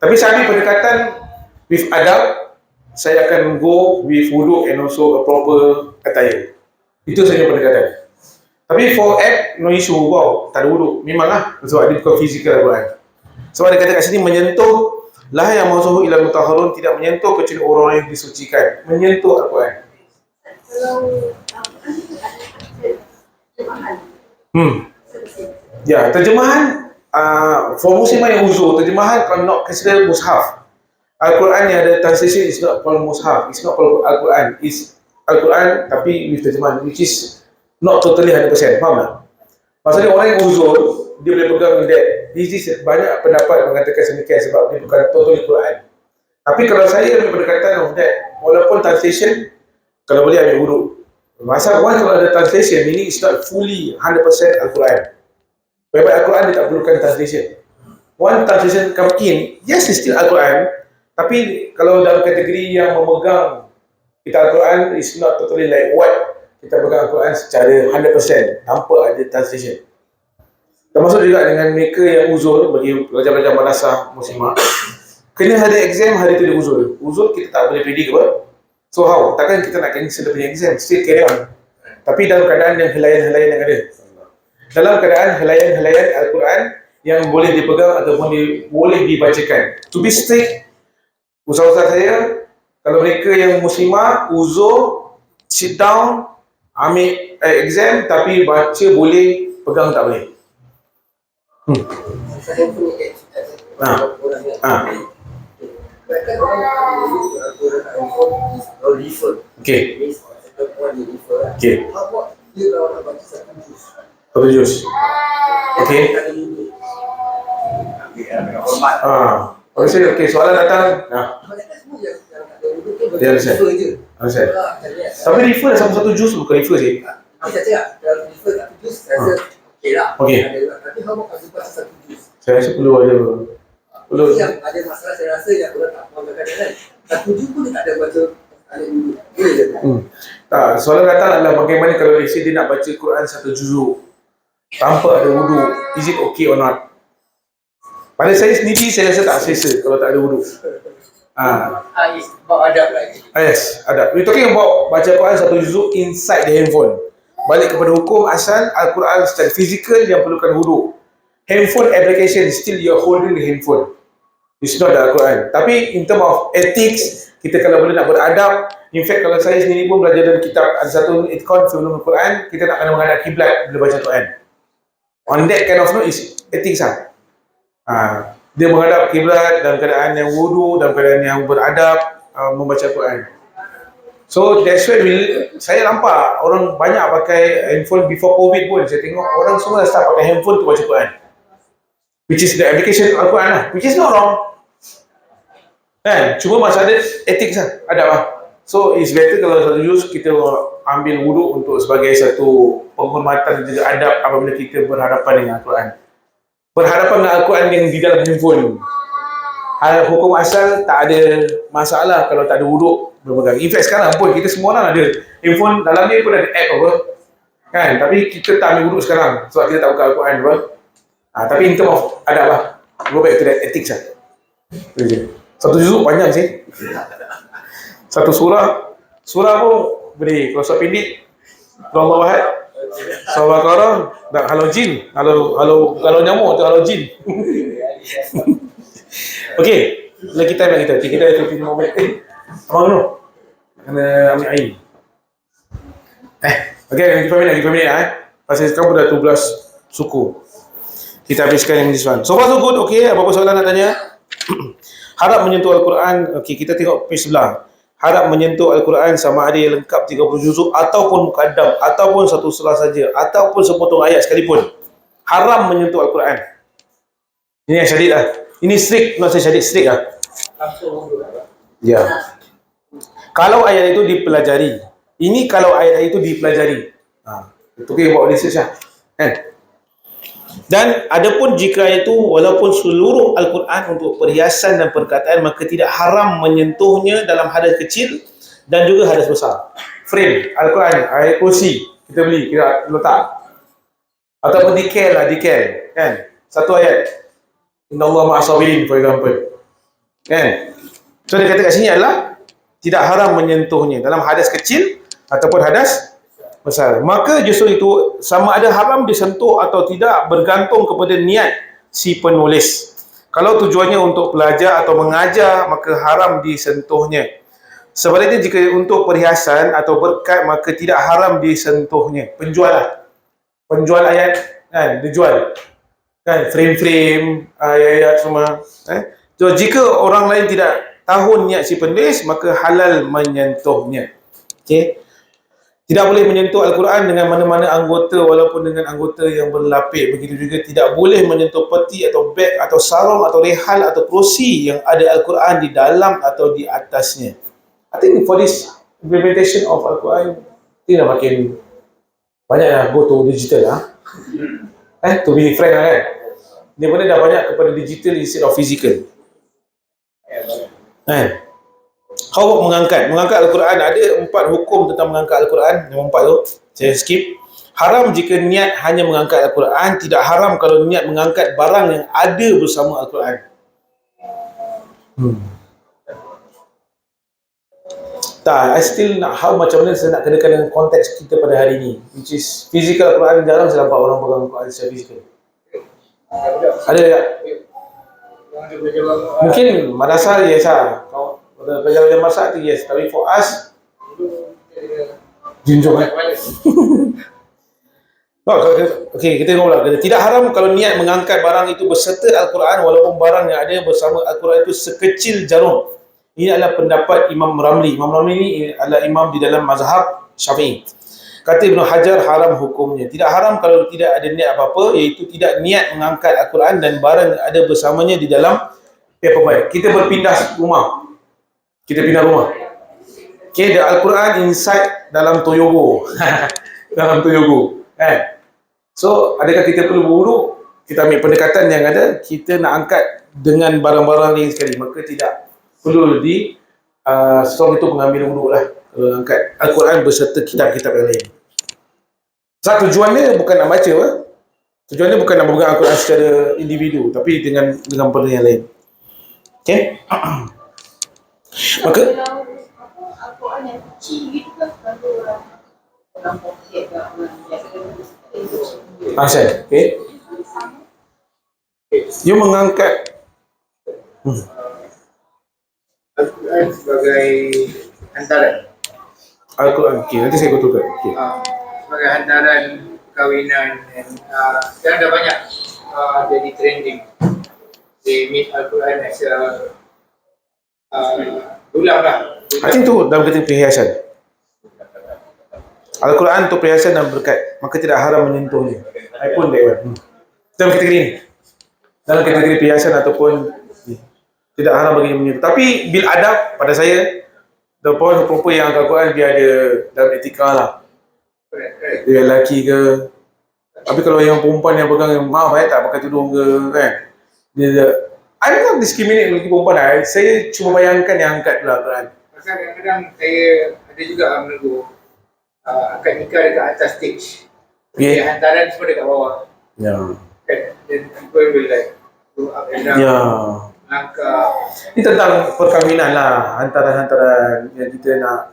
Tapi saya ambil pendekatan with adab, saya akan go with wuduk and also a proper attire. Itu saja pendekatan. Tapi for app, no issue. Wow, tak ada wuduk. Memanglah, sebab dia bukan fizikal Al-Quran. Sebab dia kata kat sini, menyentuh lah yang mausuhu ilal mutahharun, tidak menyentuh kecuali orang yang disucikan. Menyentuh Al-Quran. Ya, terjemahan for muslimah yang uzur, terjemahan kalau not consider mushaf. Al-Quran yang ada translation is not called mushaf, it's not called Al-Quran, it's Al-Quran tapi with terjemahan, which is not totally 100%, faham tak? Maksudnya orang yang uzur, dia boleh pegang that. This is banyak pendapat mengatakan semikian sebab dia bukan totally Quran. Tapi kalau saya ambil pendekatan of that, walaupun translation, kalau boleh ambil wuduk. Masa once kalau ada translation, meaning it's not fully 100% Al-Quran. Whereby Al-Quran dia tak perlukan translation. One translation come in, yes it's still Al-Quran, tapi kalau dalam kategori yang memegang kita Al-Quran, is not totally like what kita pegang Al-Quran secara 100% tanpa ada translation. Termasuk juga dengan mereka yang uzur, bagi pelajar-pelajar madrasah muslimah, kena ada exam, hari tu dia uzur. Uzur kita tak boleh predict apa. So how? Takkan kita nak cancel dia punya exam, still carry on. Tapi dalam keadaan yang helaian-helaian yang ada. Dalam keadaan helaian-helaian Al-Quran yang boleh dipegang ataupun boleh dibacakan. To be strict, usaha-usaha saya, kalau mereka yang muslimah, uzur, sit down, ambil exam, tapi baca boleh, pegang tak boleh. Saya punya apps. Orang yang bahkan orang iPhone refer. Okay. Orang yang refer. Okay. Apa dia kalau nak baca satu juz. Apa juz? Okay. Hormat. Okay, soalan datang. Mereka semua yang ada wuduk tu Dia understand. refer je. Understand. Tapi refer dah sama satu juz, bukan refer je. Saya cakap kalau refer satu juz, saya rasa okey lah. Okey. Tapi how about kalau baca satu juz? Saya rasa perlu ada. Perlu. Yang ada masalah saya rasa yang orang tak faham kadang-kadang satu juz pun dia tak ada baca ada wuduk. Boleh je. Tak, soalan datang adalah bagaimana kalau let's say dia nak baca Quran satu juzuk tanpa ada wuduk, is it okay or not? Pada saya sendiri, saya rasa tak selesa kalau tak ada wuduk. Bawa adab lagi. Yes, ada. We talking about baca Quran satu juzuk inside the handphone. Balik kepada hukum asal Al-Quran secara fizikal yang perlukan wuduk. Handphone application, still you're holding the handphone. It's not the Al-Quran. Tapi in term of ethics, kita kalau boleh nak beradab, in fact kalau saya sendiri pun belajar dalam kitab ada satu Itqan fi Ulumul Quran, kita nak kena menghadap kiblat bila baca Quran. On that kind of note is ethics lah. Dia menghadap kiblat dalam keadaan yang wudu, dalam keadaan yang beradab, membaca Quran. So that's why saya nampak orang banyak pakai handphone before COVID pun. Saya tengok orang semua dah start pakai handphone tu baca Quran, which is the application Al-Quran lah, which is not wrong kan, cuma masalah ethics lah, adab lah. So it's better kalau satu juz kita ambil wuduk untuk sebagai satu penghormatan dan juga adab apabila kita berhadapan dengan Al-Quran. Berhadapan dengan Al-Quran yang di dalam handphone, hukum asal tak ada masalah kalau tak ada wuduk berpegang. In fact sekarang pun kita semua orang ada handphone, dalam ni pun ada app apa kan, tapi kita tak ambil wuduk sekarang sebab kita tak buka Al-Quran apa. Tapi in term of adab lah, go back to that ethics lah. Itu je. Satu juzuk panjang sih, satu surah pun boleh. Kalau surah pendek, Allah Wahad, surah Baqarah, dan halau jin, halau nyamuk atau halau jin. Okey, lagi time lah kita. Kita ada 15 minit. Abang Nur, kena ambil air. Okey, lagi 5 minit Pasal sekarang pun dah 12 suku. Kita habiskan yang this one. So far so good, okey. Apa-apa soalan nak tanya? Harap menyentuh Al-Quran. Okey, kita tengok page sebelah. Harap menyentuh Al-Quran sama ada yang lengkap 30 juzuk ataupun mukaddam ataupun satu surah saja ataupun sepotong ayat sekalipun. Haram menyentuh Al-Quran. Ini yang syadid lah. Ini strict, not saya syadid, strict lah. Ya. Kalau ayat itu dipelajari. Ini kalau ayat itu dipelajari. Itu okay, buat research lah. Kan? Dan adapun jika itu walaupun seluruh Al-Quran untuk perhiasan dan perkataan, maka tidak haram menyentuhnya dalam hadas kecil dan juga hadas besar. Frame Al-Quran, ayat kursi kita beli, kita letak, ataupun decal kan, satu ayat Innallaha ma'as-sabirin for example kan. So dia kata kat sini adalah tidak haram menyentuhnya dalam hadas kecil ataupun hadas besar. Maka justru itu sama ada haram disentuh atau tidak bergantung kepada niat si penulis. Kalau tujuannya untuk belajar atau mengajar, maka haram disentuhnya. Sebaliknya jika untuk perhiasan atau berkat, maka tidak haram disentuhnya. Penjual ayat kan, dijual kan, frame-frame ayat-ayat semua. So jika orang lain tidak tahu niat si penulis, maka halal menyentuhnya. Okey. Tidak boleh menyentuh Al-Quran dengan mana-mana anggota walaupun dengan anggota yang berlapik. Begitu juga tidak boleh menyentuh peti atau beg atau sarung atau rehal atau kerusi yang ada Al-Quran di dalam atau di atasnya. I think for this implementation of Al-Quran, ini dah makin banyak lah go to digital to be frank kan. Dia pun dah banyak kepada digital instead of physical. How about mengangkat Al-Quran? Ada 4 hukum tentang mengangkat Al-Quran. Yang 4 tu saya skip. Haram jika niat hanya mengangkat Al-Quran. Tidak haram kalau niat mengangkat barang yang ada bersama Al-Quran. Tak, I still nak how macam mana saya nak kenakan dengan konteks kita pada hari ini, which is physical Al-Quran. Jarang saya nampak orang pegang Al-Quran secara physical. Ada tak? Mungkin madrasah yes lah. Belajar masak tu yes, tapi for us junjung Okey, kita tengok pula. Tidak haram kalau niat mengangkat barang itu berserta Al-Quran walaupun barang yang ada bersama Al-Quran itu sekecil jarum. Ini adalah pendapat Imam Ramli. Imam Ramli ini adalah imam di dalam mazhab Syafi'i. Kata Ibn Hajar, haram hukumnya. Tidak haram kalau tidak ada niat apa-apa, iaitu tidak niat mengangkat Al-Quran dan barang yang ada bersamanya di dalam paper bag. Kita berpindah rumah. Kita pindah rumah. Okay, the Al-Quran inside dalam Toyogo. Dalam Toyogo. So, adakah kita perlu berwuduk? Kita ambil pendekatan yang ada, kita nak angkat dengan barang-barang ni sekali. Maka tidak perlu di seorang itu mengambil wuduk lah. Angkat Al-Quran berserta kitab-kitab yang lain. So, tujuannya bukan nak baca apa? Tujuannya bukan nak memegang Al-Quran secara individu, tapi dengan benda yang lain. Okay? Maka Al-Quran yang kecil gitu kan, kalau orang poket ke orang biasa Asal, okay? You mengangkat Al-Quran sebagai hantaran. Al-Quran, okay, nanti saya kutukan. Okay. Sebagai hantaran perkahwinan dan sekarang dah banyak jadi trending. They make Al-Quran as a tulang lah. I think tu dalam kategori perhiasan. Al-Quran untuk perhiasan dan berkat, maka tidak haram menyentuhnya. I pun dalam kategori ini. Dalam kategori perhiasan ataupun tidak haram bagi menyentuh. Tapi bil adab pada saya, the point proper yang Al-Quran dia ada dalam etika lah. Dia lelaki ke. Tapi kalau yang perempuan yang pegang, yang maaf tak pakai tudung ke kan. Dia I'm not discriminate lelaki perempuan lah. Saya cuma bayangkan yang angkat pula Al-Quran. Pasal kadang-kadang saya ada juga menegur akad nikah dekat atas stage. Okay. Hantaran semua dekat bawah. Ya. Kan? Then people will like go up and down. Ya. Langkah. Ini tentang perkahwinan lah, hantaran-hantaran yang kita nak.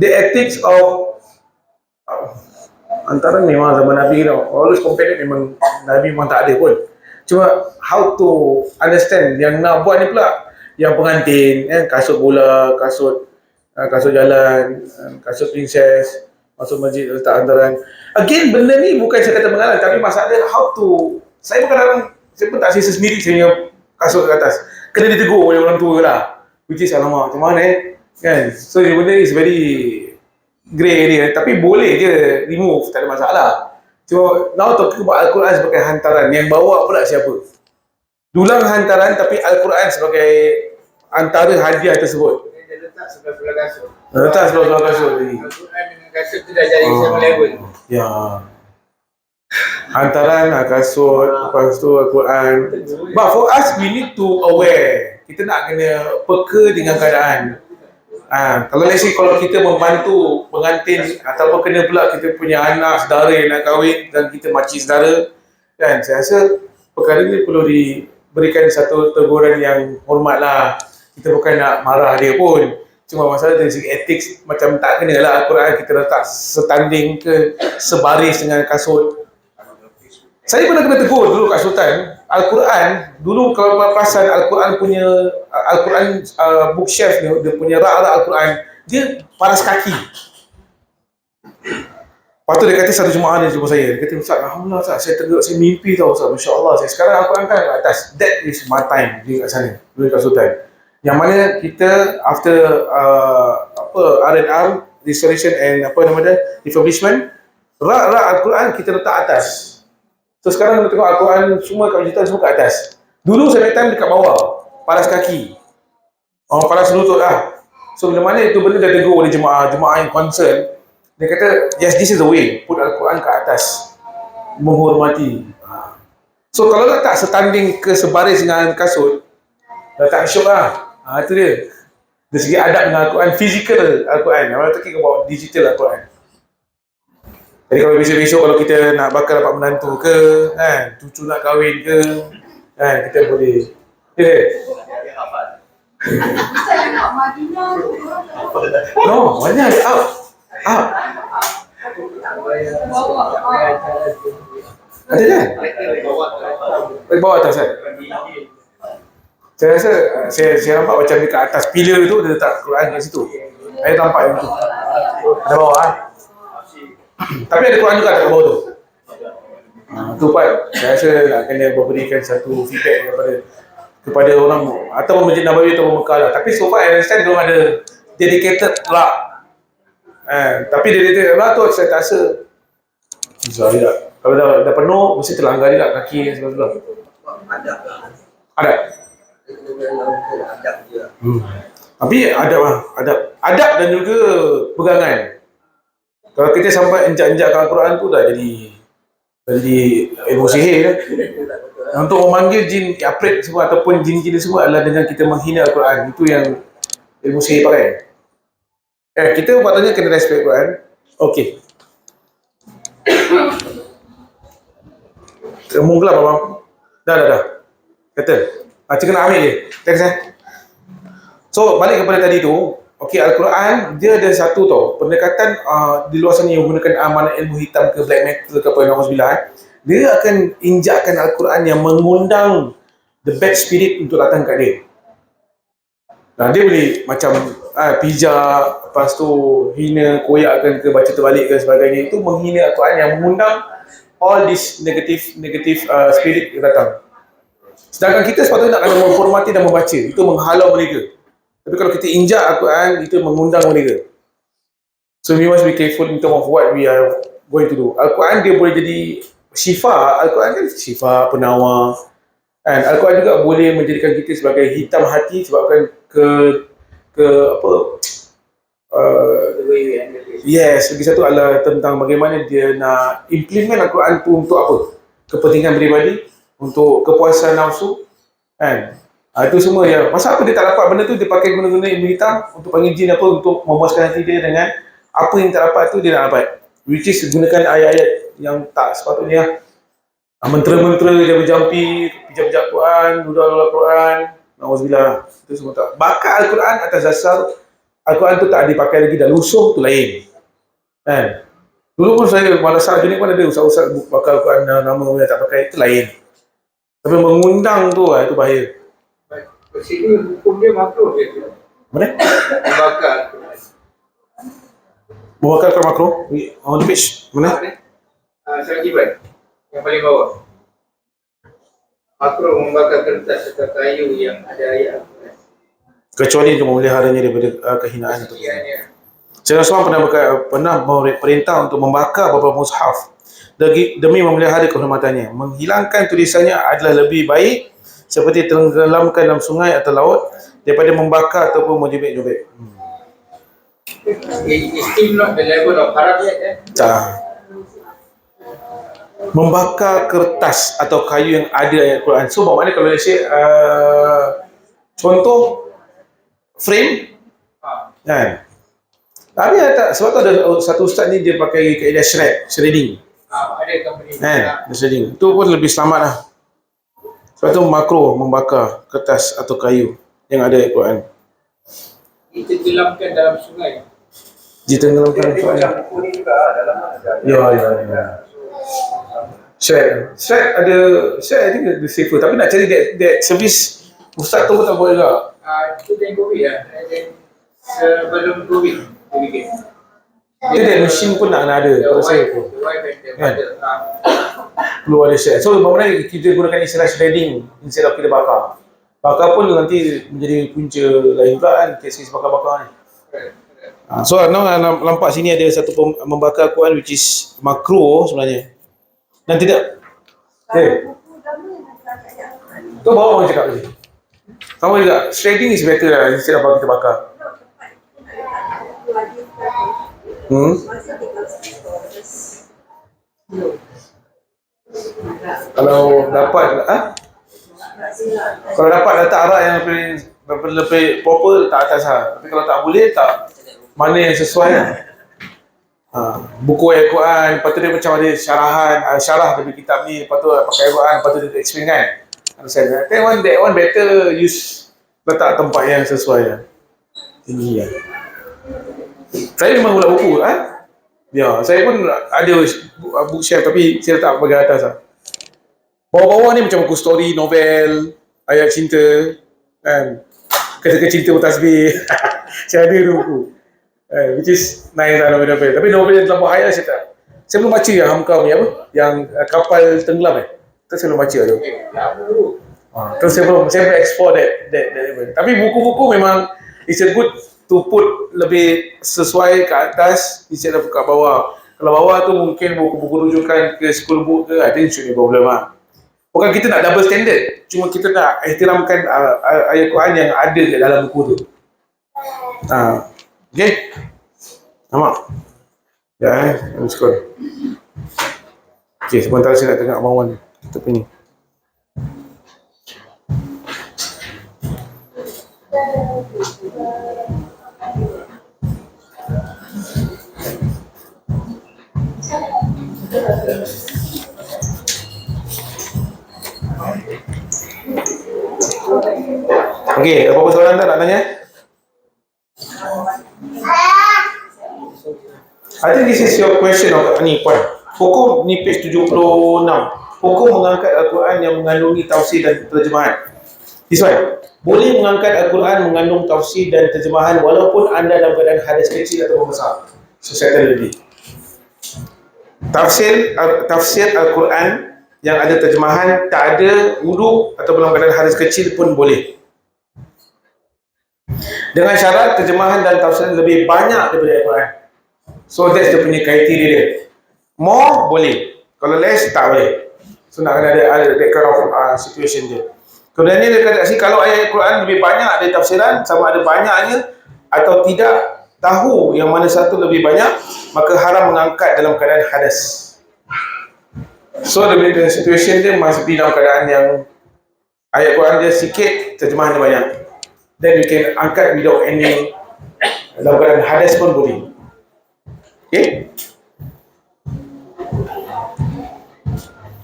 The ethics of hantaran memang zaman Nabi tau. Always compare memang Nabi memang tak ada pun. Cuma how to understand yang nak buat ni pula, yang pengantin, kasut bola, kasut jalan, kasut princess, masuk masjid letak hantaran. Again, benda ni bukan saya kata mengalah, tapi masalah how to, saya kadang-kadang saya pun tak selesa sendiri saya punya kasut ke atas. Kena ditegur oleh orang tua lah. Which is alamak, macam mana kan? So benda is very grey area, tapi boleh je remove, tak ada masalah. Cuma now talking about Al-Quran sebagai hantaran, yang bawa pula siapa? Dulang hantaran tapi Al-Quran sebagai antara hadiah tersebut. Dia letak sebelah-sebelah kasut. Letak sebelah-sebelah kasut lagi. Al-Quran dengan kasut tu dah jadi sama level. Ya. Hantaran kasut, lepas tu Al-Quran. But for us, we need to aware. Kita nak kena peka dengan keadaan. Kalau let's say kalau kita membantu pengantin ataupun kena pula kita punya anak saudara yang nak kahwin dan kita makcik saudara, kan, saya rasa perkara ni perlu diberikan satu teguran yang hormat lah. Kita bukan nak marah dia pun, cuma masalah dari segi etik macam tak kena lah Al-Quran kita letak setanding ke sebaris dengan kasut. Saya pernah kena tegur dulu kat Sultan. Al-Quran, dulu kalau perasan Al-Quran punya Al-Quran bookshelf ni, dia punya rak-rak Al-Quran, dia paras kaki. Lepas tu dia kata satu jemaah dia jumpa saya. Dia kata, Ustaz, alhamdulillah Ustaz, saya tegur, saya mimpi tau Ustaz, Masya Allah. Saya sekarang Al-Quran kan kat atas. That is my time dia kat sana, dulu kat Sultan. Yang mana kita after R&R, restoration and refurbishment, rak-rak Al-Quran kita letak atas. So sekarang kita tengok Al-Quran semua kat digital semua kat atas. Dulu saya time dekat bawah, paras kaki. Paras lutut lah. So bila mana itu benda dah tegur oleh jemaah yang concern, dia kata, yes, this is the way, put Al-Quran kat atas. Menghormati. So kalau letak setanding ke sebaris dengan kasut, dah tak syok lah. Itu dia. Dari segi adab dengan Al-Quran, physical Al-Quran. Orang talking about digital Al-Quran. Jadi kalau besok-besok kalau kita nak bakal dapat menantu ke, kan, cucu nak kahwin ke, kan, kita boleh. Saya nak Madinah tu orang No, mana ada up. Ada kan? Bawah atas kan? Saya rasa, saya nampak macam dekat atas pillar tu, dia letak Quran kat situ. Saya nampak yang tu. Ada bawah kan? Tapi ada Quran juga kat bawah tu. Tu part saya rasa nak kena memberikan satu feedback kepada orang atau Masjid Nabawi atau Mekah lah. Tapi so far I understand diorang ada dedicated rak. Tapi dedicated rak tu saya tak rasa susah. Kalau dah penuh mesti terlanggar juga kaki dan sebagainya. Adab lah. Adab. Adab dia. Tapi adab dan juga pegangan. Kalau kita sampai injak-injak Al-Quran tu dah jadi ilmu sihir kan. Untuk memanggil jin apret semua ataupun jin-jin semua adalah dengan kita menghina Al-Quran. Itu yang ilmu sihir pakai. Kita patutnya kena respect Al-Quran. Okey. Kamu gelap abang. Dah. Kata. Cik kena ambil je. Thanks So balik kepada tadi tu. Okey, Al-Quran dia ada satu tau pendekatan di luar sana yang menggunakan amanat ilmu hitam ke black metal ke apa na'udzubillah. Dia akan injakkan Al-Quran yang mengundang the bad spirit untuk datang kat dia. Dia boleh macam pijak, lepas tu hina, koyakkan ke, baca terbalik ke sebagainya. Itu menghina Al-Quran yang mengundang all this negative spirit yang datang. Sedangkan kita sepatutnya nak kena menghormati dan membaca. Itu menghalau mereka. Tapi kalau kita injak Al-Quran, itu mengundang mereka. So we must be careful in terms of what we are going to do. Al-Quran dia boleh jadi syifa. Al-Quran kan syifa, penawar. And Al-Quran juga boleh menjadikan kita sebagai hitam hati sebabkan yes, lagi satu adalah tentang bagaimana dia nak implement Al-Quran tu untuk apa? Kepentingan peribadi, untuk kepuasan nafsu, kan? Itu semua ya. Masa apa dia tak dapat benda tu, dia pakai guna-guna ilmu hitam untuk panggil jin apa, untuk memuaskan hati dia dengan apa yang tak dapat tu dia nak dapat. Which is gunakan ayat-ayat yang tak sepatutnya. Mentera-mentera, jampi-jampi, pijak-pijak Quran, duduk Quran, na'udzubillah. Itu semua tak. Bakar Al-Quran atas dasar Al-Quran tu tak dipakai lagi, dah lusuh tu lain. Kan? Dulu pun saya madrasah jenis pun ada ustaz-ustaz bakar Al-Quran nama yang tak pakai, itu lain. Tapi mengundang tu itu bahaya. Sini hukum dia makruh dia tu. Mana? Membakar. Membakar Al-Quran makruh? On the page. Mana? Surah Jibat. Yang paling bawah. Makruh membakar kertas atau kayu yang ada ayat. Kecuali untuk memeliharanya daripada kehinaan itu. Saya pernah perintah untuk membakar beberapa mushaf demi memelihara kehormatannya. Menghilangkan tulisannya adalah lebih baik seperti tenggelamkan dalam sungai atau laut daripada membakar ataupun menjubek-jubek. It's still not the level of haram yet, Membakar kertas atau kayu yang ada ayat Quran. So maknanya kalau let's say contoh frame kan. Tapi tak, sebab tu ada satu ustaz ni dia pakai kaedah shredding. Ada company Shredding. Itu pun lebih selamat lah. Sebab tu makruh membakar kertas atau kayu yang ada ayat Quran. Kita tenggelamkan dalam sungai. Ditenggelamkan dalam Quran. Macam buku ni juga dalam ada. Ya. Shred ada I think the safer. Tapi nak cari that service ustaz tu pun tak boleh juga. Itu time COVID lah. Sebelum COVID. Dia that machine pun nak ada pada saya pun. Perlu ada shred. So bagaimana kita gunakan istilah shredding instead of kita bakar. Bakar pun nanti menjadi punca lain pula kan, kes bakar-bakar ni. So nampak sini ada satu membakar Quran which is makruh sebenarnya. Dan tidak. Tu bawa orang cakap tadi. Sama juga, shredding is better lah instead of kita bakar. Kalau dapat kalau dapat letak arak yang lebih proper letak atas lah. Tapi kalau tak boleh, tak mana yang sesuai lah. Buku ayat Quran, lepas tu dia macam ada syarah dari kitab ni, lepas tu pakai ayat Quran, lepas tu dia explain kan. That one better use letak tempat yang sesuai lah. Ini lah. Saya memang ulat buku Ya, saya pun ada bookshelf tapi saya letak bahagian atas lah. Bawah-bawah ni macam buku story, novel, ayat cinta kan. Ketika cinta bertasbih. Saya ada tu buku. Which is nice lah novel. Tapi novel yang terlampau high lah Saya belum baca yang Hamka punya apa? Yang kapal tenggelam Itu saya belum baca tu. Terus saya belum explore that level. Tapi buku-buku memang it's a good to put lebih sesuai ke atas instead of kat bawah. Kalau bawah tu mungkin buku-buku rujukan ke school book ke, I think should be problem lah. Bukan kita nak double standard, cuma kita nak ihtiramkan ayat Quran yang ada di dalam buku tu. Okay? Nampak? Ya, habis sekolah. Okay, sebentar saya nak tengok Abang kita punya. Okey, apa-apa soalan tak nak tanya? I think this is your question of ni puan. Hukum ni page 76. Hukum mengangkat Al-Quran yang mengandungi tafsir dan terjemahan. This one. Boleh mengangkat Al-Quran mengandung tafsir dan terjemahan walaupun anda dalam keadaan hadas kecil atau besar. So settle lebih. Tafsir Al-Quran yang ada terjemahan tak ada wudu atau dalam keadaan hadas kecil pun boleh. Dengan syarat terjemahan dan tafsir lebih banyak daripada Al-Quran. So that's the punya kriteria dia. More boleh, kalau less tak boleh. So nak kena ada that kind of situation dia. Kemudian dia kata kalau ayat Al-Quran lebih banyak ada tafsiran, sama ada banyaknya atau tidak tahu yang mana satu lebih banyak, maka haram mengangkat dalam keadaan hadas. So the situation dia must be dalam keadaan yang ayat Quran dia sikit, terjemahan dia banyak. Then you can angkat without any, dalam keadaan hadas pun boleh. Okay?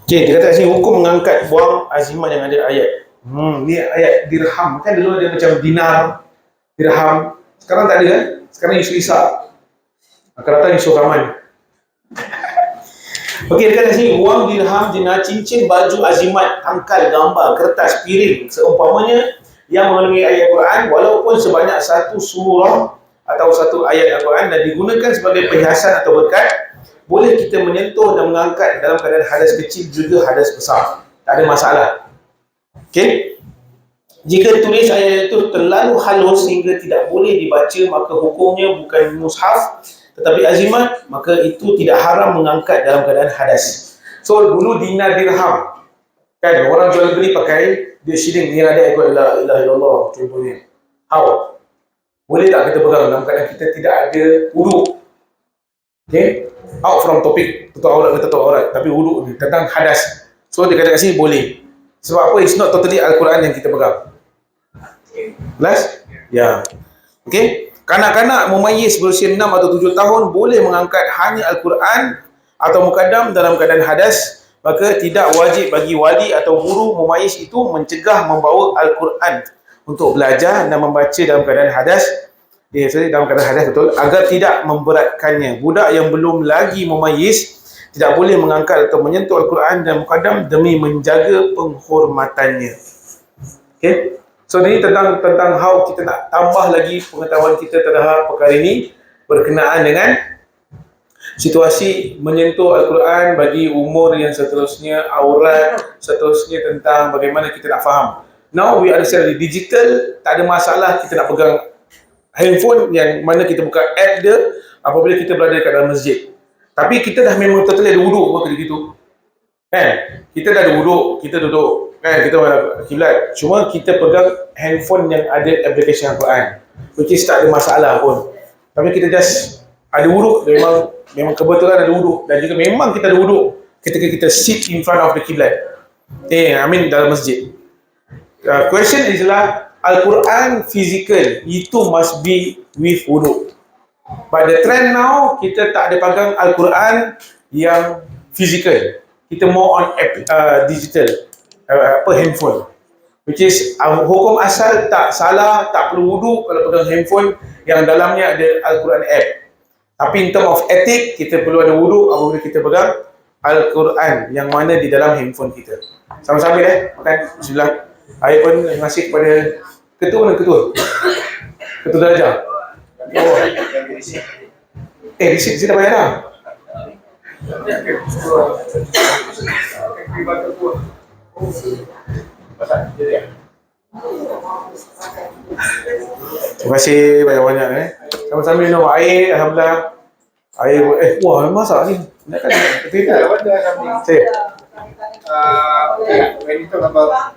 Okay, dia kata sini hukum mengangkat buang azimat yang ada ayat. Ni ayat dirham. Kan dulu ada macam dinar, dirham. Sekarang tak ada kan? Sekarang isu Isa. Akan datang isu Rahman. Okey, dia kata sini wang, dirham, dinar, cincin, baju, azimat, tangkal, gambar, kertas, piring, seumpamanya yang mengandungi ayat Quran walaupun sebanyak satu surah atau satu ayat Al-Quran dan digunakan sebagai perhiasan atau berkat, boleh kita menyentuh dan mengangkat dalam keadaan hadas kecil juga hadas besar. Tak ada masalah. Okey? Jika tulis ayat itu terlalu halus sehingga tidak boleh dibaca, maka hukumnya bukan mushaf tetapi azimat, maka itu tidak haram mengangkat dalam keadaan hadas. So dulu dinar dirham kan orang jual beli pakai dia shilling, ni ada ikut la ilaha illallah contohnya. How? Boleh tak kita pegang dalam keadaan kita tidak ada wudu? Okay? Out from topic tutup aurat ke tutup aurat, tapi wudu ni tentang hadas. So dia kata kat sini boleh. Sebab apa? It's not totally Al-Quran yang kita pegang. Last? Ya. Okay? Kanak-kanak mumayyiz berusia 6 atau 7 tahun boleh mengangkat hanya Al-Quran atau mukaddam dalam keadaan hadas, maka tidak wajib bagi wali atau guru mumayyiz itu mencegah membawa Al-Quran untuk belajar dan membaca dalam keadaan hadas. Dalam keadaan hadas betul, agar tidak memberatkannya. Budak yang belum lagi mumayyiz tidak boleh mengangkat atau menyentuh Al-Quran dan mukaddam demi menjaga penghormatannya. Okay? So ini tentang how kita nak tambah lagi pengetahuan kita terhadap perkara ini berkenaan dengan situasi menyentuh Al-Quran bagi umur yang seterusnya, aurat, seterusnya tentang bagaimana kita nak faham. Now we understand the digital, tak ada masalah kita nak pegang handphone yang mana kita buka app dia apabila kita berada dekat dalam masjid. Tapi kita dah memang totally ada wuduk apa ketika itu. Kan? Kita dah ada wuduk, kita duduk, kan? Kita menghadap kiblat. Cuma kita pegang handphone yang ada application Al-Quran, which is tak ada masalah pun. Tapi kita just ada wuduk, memang kebetulan ada wuduk, dan juga memang kita ada wuduk ketika kita sit in front of the kiblat. Dalam masjid. Question ialah Al-Quran physical itu must be with wuduk. But the trend now kita tak ada pegang Al-Quran yang physical. Kita more on digital, handphone. Which is hukum asal tak salah, tak perlu wuduk kalau pegang handphone yang dalamnya ada Al-Quran app. Tapi in term of etik, kita perlu ada wuduk apabila kita pegang Al-Quran yang mana di dalam handphone kita. Sama-sama makan. Bismillah. Saya pun ngasih kepada ketua Ketua darjah. Receipt saya dah bayar dah. Terima kasih banyak-banyak Sama-sama minum air, alhamdulillah. Air wah masak ni. Nak kan ketika. I want to ask something. Say. When you talk about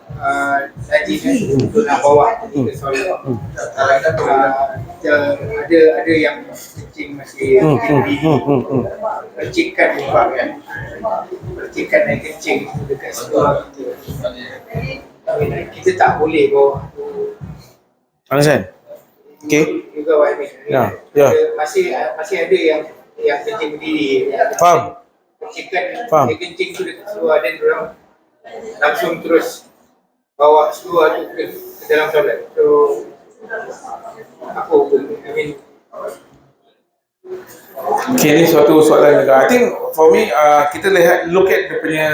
najis untuk nak bawa ke solat, ada yang kencing masih percikan buang kan, percikan air kencing dekat seluar kita tak boleh bawa tu. Understand? Okay. You got what I mean? Ya, ya. Masih ada yang kencing berdiri. Faham? Percikan Faham. air kencing tu dekat seluar dan orang langsung terus bawa seluar tu ke dalam solat. So apa hukum? I mean, Okay, ni suatu soalan juga. I think for me, kita look at dia punya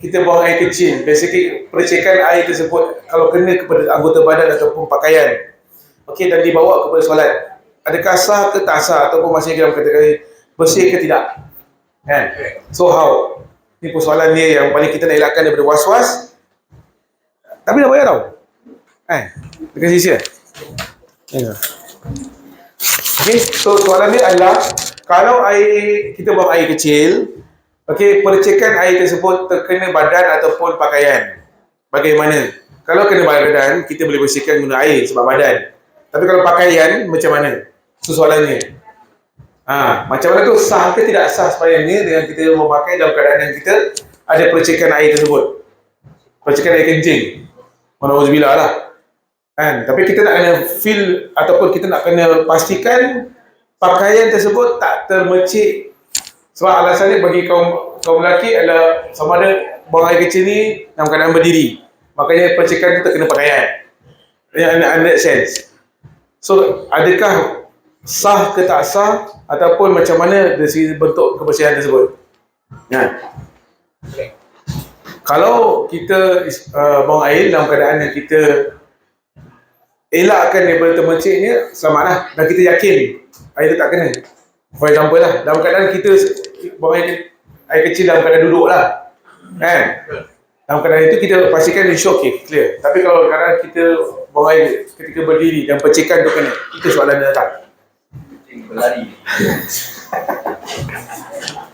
kita buang air kecil. Basically, percikan air tersebut kalau kena kepada anggota badan ataupun pakaian, okay, dan dibawa kepada solat, adakah sah ke tak sah ataupun masih dalam kategori bersih ke tidak? Kan? So how? Ni persoalan dia yang paling kita nak elakkan daripada was-was. Tapi dah bayar tau. Dekat sisi ya. Okay, so soalan dia adalah kalau air kita buang air kecil, okay, percikan air tersebut terkena badan ataupun pakaian, bagaimana? Kalau kena badan, kita boleh bersihkan guna air sebab badan. Tapi kalau pakaian, macam mana? Itu soalannya. Macam mana tu sah ke tidak sah sebenarnya dengan kita memakai dalam keadaan yang kita ada percikan air tersebut, percikan air kencing, Alhamdulillah lah kan. Tapi kita nak kena feel ataupun kita nak kena pastikan pakaian tersebut tak termercik. Sebab alasannya bagi kaum lelaki adalah sama ada buang air kecil ni dalam keadaan berdiri, makanya percikan tu terkena pakaian. In that sense. So adakah sah ke tak sah ataupun macam mana dari segi bentuk kebersihan tersebut? Kalau kita buang air dalam keadaan yang kita elakkan daripada termerciknya, selamatlah, dan kita yakin air itu tak kena. For example lah, dalam keadaan kita buang air kecil dalam keadaan duduk lah kan, dalam keadaan itu kita pastikan insya okay, clear. Tapi kalau keadaan kita buang air ketika berdiri dan percikan tu kena, itu soalan dia datang. Berlari.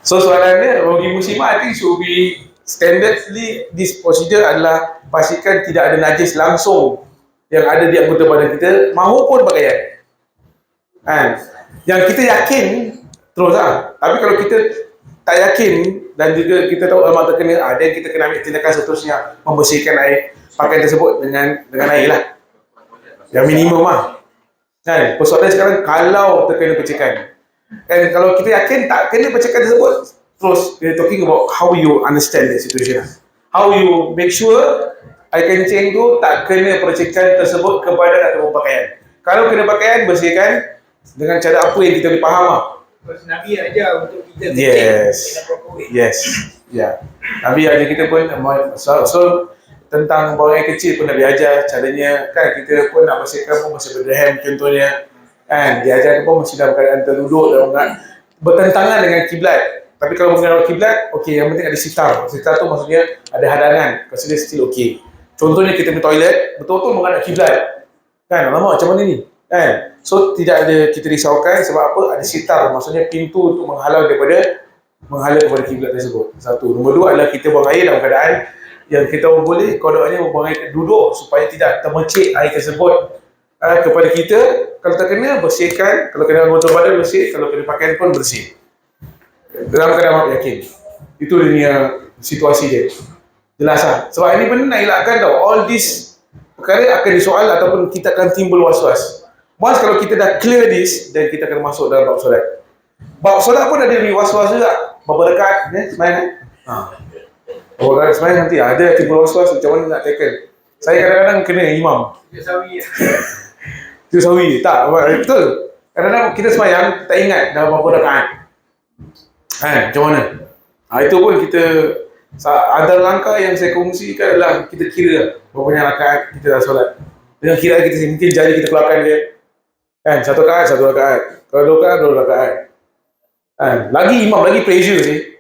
So soalan dia bagi muslimah, I think should be standardly this procedure adalah pastikan tidak ada najis langsung yang ada di anggota badan kita maupun pakaian. Yang kita yakin terus lah. Tapi kalau kita tak yakin dan juga kita tahu amat terkena, dan kita kena ambil tindakan seterusnya membersihkan air pakaian tersebut dengan air lah. Yang minimum lah. Persoalan sekarang kalau terkena percikan. Dan kalau kita yakin tak kena percikan tersebut, terus we're talking about how you understand the situation. How you make sure air kencing tu tak kena percikan tersebut ke badan atau pakaian. Kalau kena pakaian, bersihkan dengan cara apa yang kita boleh faham lah. Nabi ajar untuk kita kencing Yes. in a proper way. Yes. Ya. Nabi ajar kita pun so tentang buang air kecil pun Nabi ajar caranya kan. Kita pun nak bersihkan pun masih berdehem contohnya kan. Dia ajar pun masih dalam keadaan terduduk dan bertentangan dengan kiblat. Tapi kalau mengenal kiblat, okey, yang penting ada sitar. Sitar tu maksudnya ada hadangan. Consider still okey. Contohnya kita pergi toilet, betul-betul menghadap kiblat. Kan, alamak macam mana ni? Kan? So tidak ada kita risaukan sebab apa? Ada sitar, maksudnya pintu untuk menghalau kepada kiblat tersebut. Satu. Nombor dua adalah kita buang air dalam keadaan yang kita boleh, kodoknya buang air duduk supaya tidak termercik air tersebut kepada kita. Kalau terkena, bersihkan. Kalau kena anggota badan, bersih. Kalau kena pakaian pun bersih. Dalam keadaan yakin. Itu dia situasi dia. Jelas lah. Sebab ini benda nak elakkan tau. All this perkara akan disoal ataupun kita akan timbul was-was. Once kalau kita dah clear this, dan kita akan masuk dalam bab solat. Bab solat pun ada was-was juga. Berapa rekat, sembahyang berapa rekat sembahyang nanti ada timbul was-was macam mana nak tackle. Saya kadang-kadang kena imam. Itu sawi. Tak, betul. Kadang-kadang kita sembahyang, tak ingat dah berapa rekat. Macam mana? Itu pun kita ada langkah yang saya kongsikan adalah kita kira berapa banyak rakaat kita dah solat. Dengan kira kita mungkin jari kita keluarkan dia. Satu rakaat. Kalau dua rakaat, dua rakaat. Lagi imam lagi pressure sih.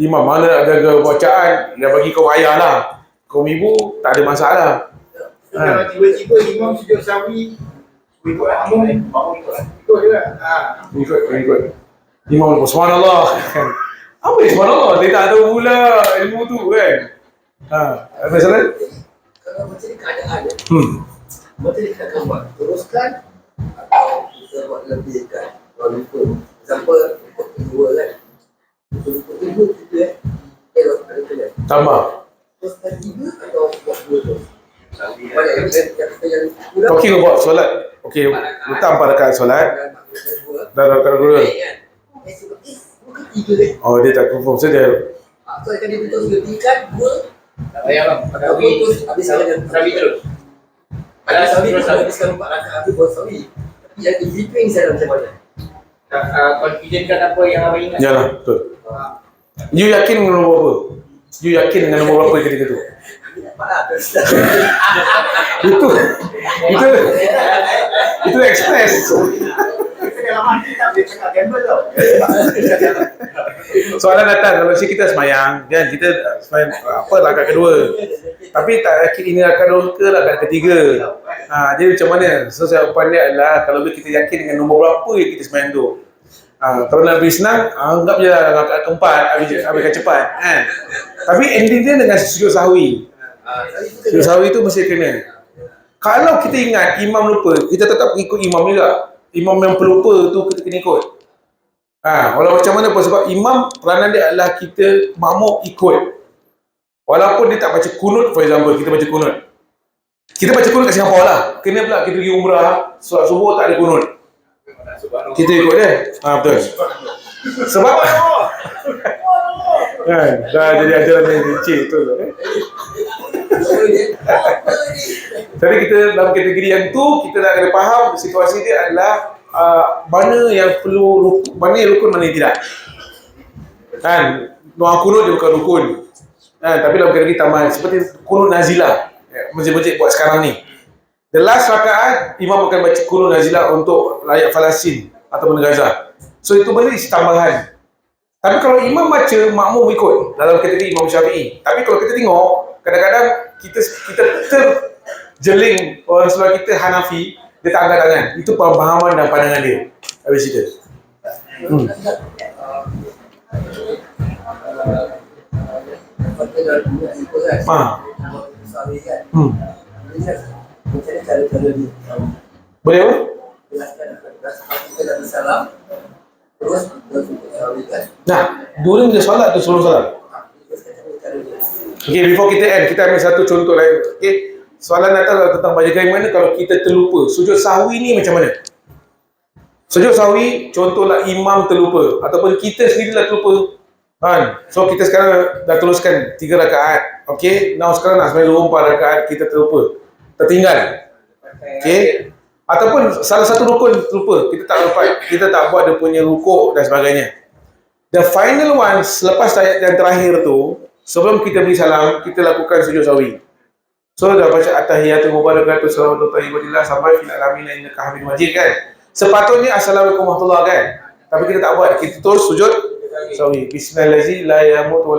Imam mana nak jaga bacaan, dia bagi kau ayah lah. Kau ibu tak ada masalah. Kalau tiba-tiba imam sujud sahwi, ikut makmum, ikut juga. Ikut. Imam subhanallah. Apa yang subhanallah? Dia tak tahu pula ilmu tu kan. Apa salah? Kalau macam ni keadaan macam ni kita akan buat teruskan atau kita buat lebihkan. Kalau lupa, example ikut kedua kan, ikut kedua kita kalau ada kena Tambah. teruskan tiga atau buat dua tu. Banyak yang kurang. Talking about solat. Okay, letak 4 rakaat solat. Dah rakaat kedua. Bukan tiga kan? Oh, dia tak confirm. So dia So akan dia betul lebihkan dua Tak payah bang, ataupun terus habis sahaja. sahwi terus. Ada sahaja pun habiskan 4 rakaat habis buat sahaja. Tapi yang in between saya macam mana? Confidentkan apa yang abang ingat. yalah, betul. You yakin dengan nombor apa? You yakin dengan nombor berapa ketika tu? Itu express. Dalam hati tak boleh cakap gamble tau. Soalan datang kalau kita semayang kan, kita semayang apa rakaat kedua. Tapi tak yakin ini rakaat kedua ke rakaat ketiga. Jadi macam mana? So jawapan dia adalah kalau kita yakin dengan nombor berapa yang kita semayang tu. Kalau nak lebih senang, anggap je lah rakaat keempat habiskan cepat kan. Tapi ending dia dengan sujud sahwi. Sujud sahwi tu mesti kena. Kalau kita ingat imam lupa, kita tetap ikut imam juga. Imam yang pelupa tu kita kena ikut. Walau macam mana pun, sebab imam peranan dia adalah kita makmum ikut. Walaupun dia tak baca kunut, for example, kita baca kunut. Kita baca kunut kat Singapura lah. Kena pula kita pergi umrah, solat subuh tak ada kunut. Kita ikut dia. Betul. Sebab dah jadi ajaran yang leceh tu. Jadi kita dalam kategori yang tu, kita nak kena faham situasi dia adalah mana yang perlu, mana yang rukun, mana yang tidak. Kan, doa kunut dia bukan rukun. Tapi dalam kategori tambahan seperti kunut nazilah. Masjid-masjid buat sekarang ni. The last rakaat imam akan baca kunut nazilah untuk rakyat Palestin ataupun Gaza. So itu benda tambahan. Tapi kalau imam baca, makmum ikut dalam kategori Imam Syafi'i. Tapi kalau kita tengok, kadang-kadang kita terjeling orang sebelah kita Hanafi, dia tak angkat tangan. Itu pemahaman dan pandangan dia. Habis cerita. Boleh apa? Nah, dulu bila solat tu sebelum solat. Okay, before kita end, kita ambil satu contoh lain. Okay, soalan datang tentang bagaimana kalau kita terlupa. Sujud sahwi ni macam mana? Sujud sahwi, contohlah imam terlupa ataupun kita sendiri lah terlupa. So kita sekarang dah teruskan 3 rakaat. Okay, now sekarang nak sembahyang 4 rakaat, kita terlupa, tertinggal. Okay, ataupun salah satu rukun terlupa, kita tak dapat, kita tak buat dia punya rukuk dan sebagainya. The final one, selepas ayat yang terakhir tu, sebelum kita beri salam, kita lakukan sujud sahwi. So dah baca at-tahiyatul mubarakatuh salawatu thayyibatillah sampai fil alamin innaka hamidum majid kan. Sepatutnya assalamualaikum warahmatullahi kan. Tapi kita tak buat, kita terus sujud sahwi. Bismillahirrahmanirrahim, la yamut wa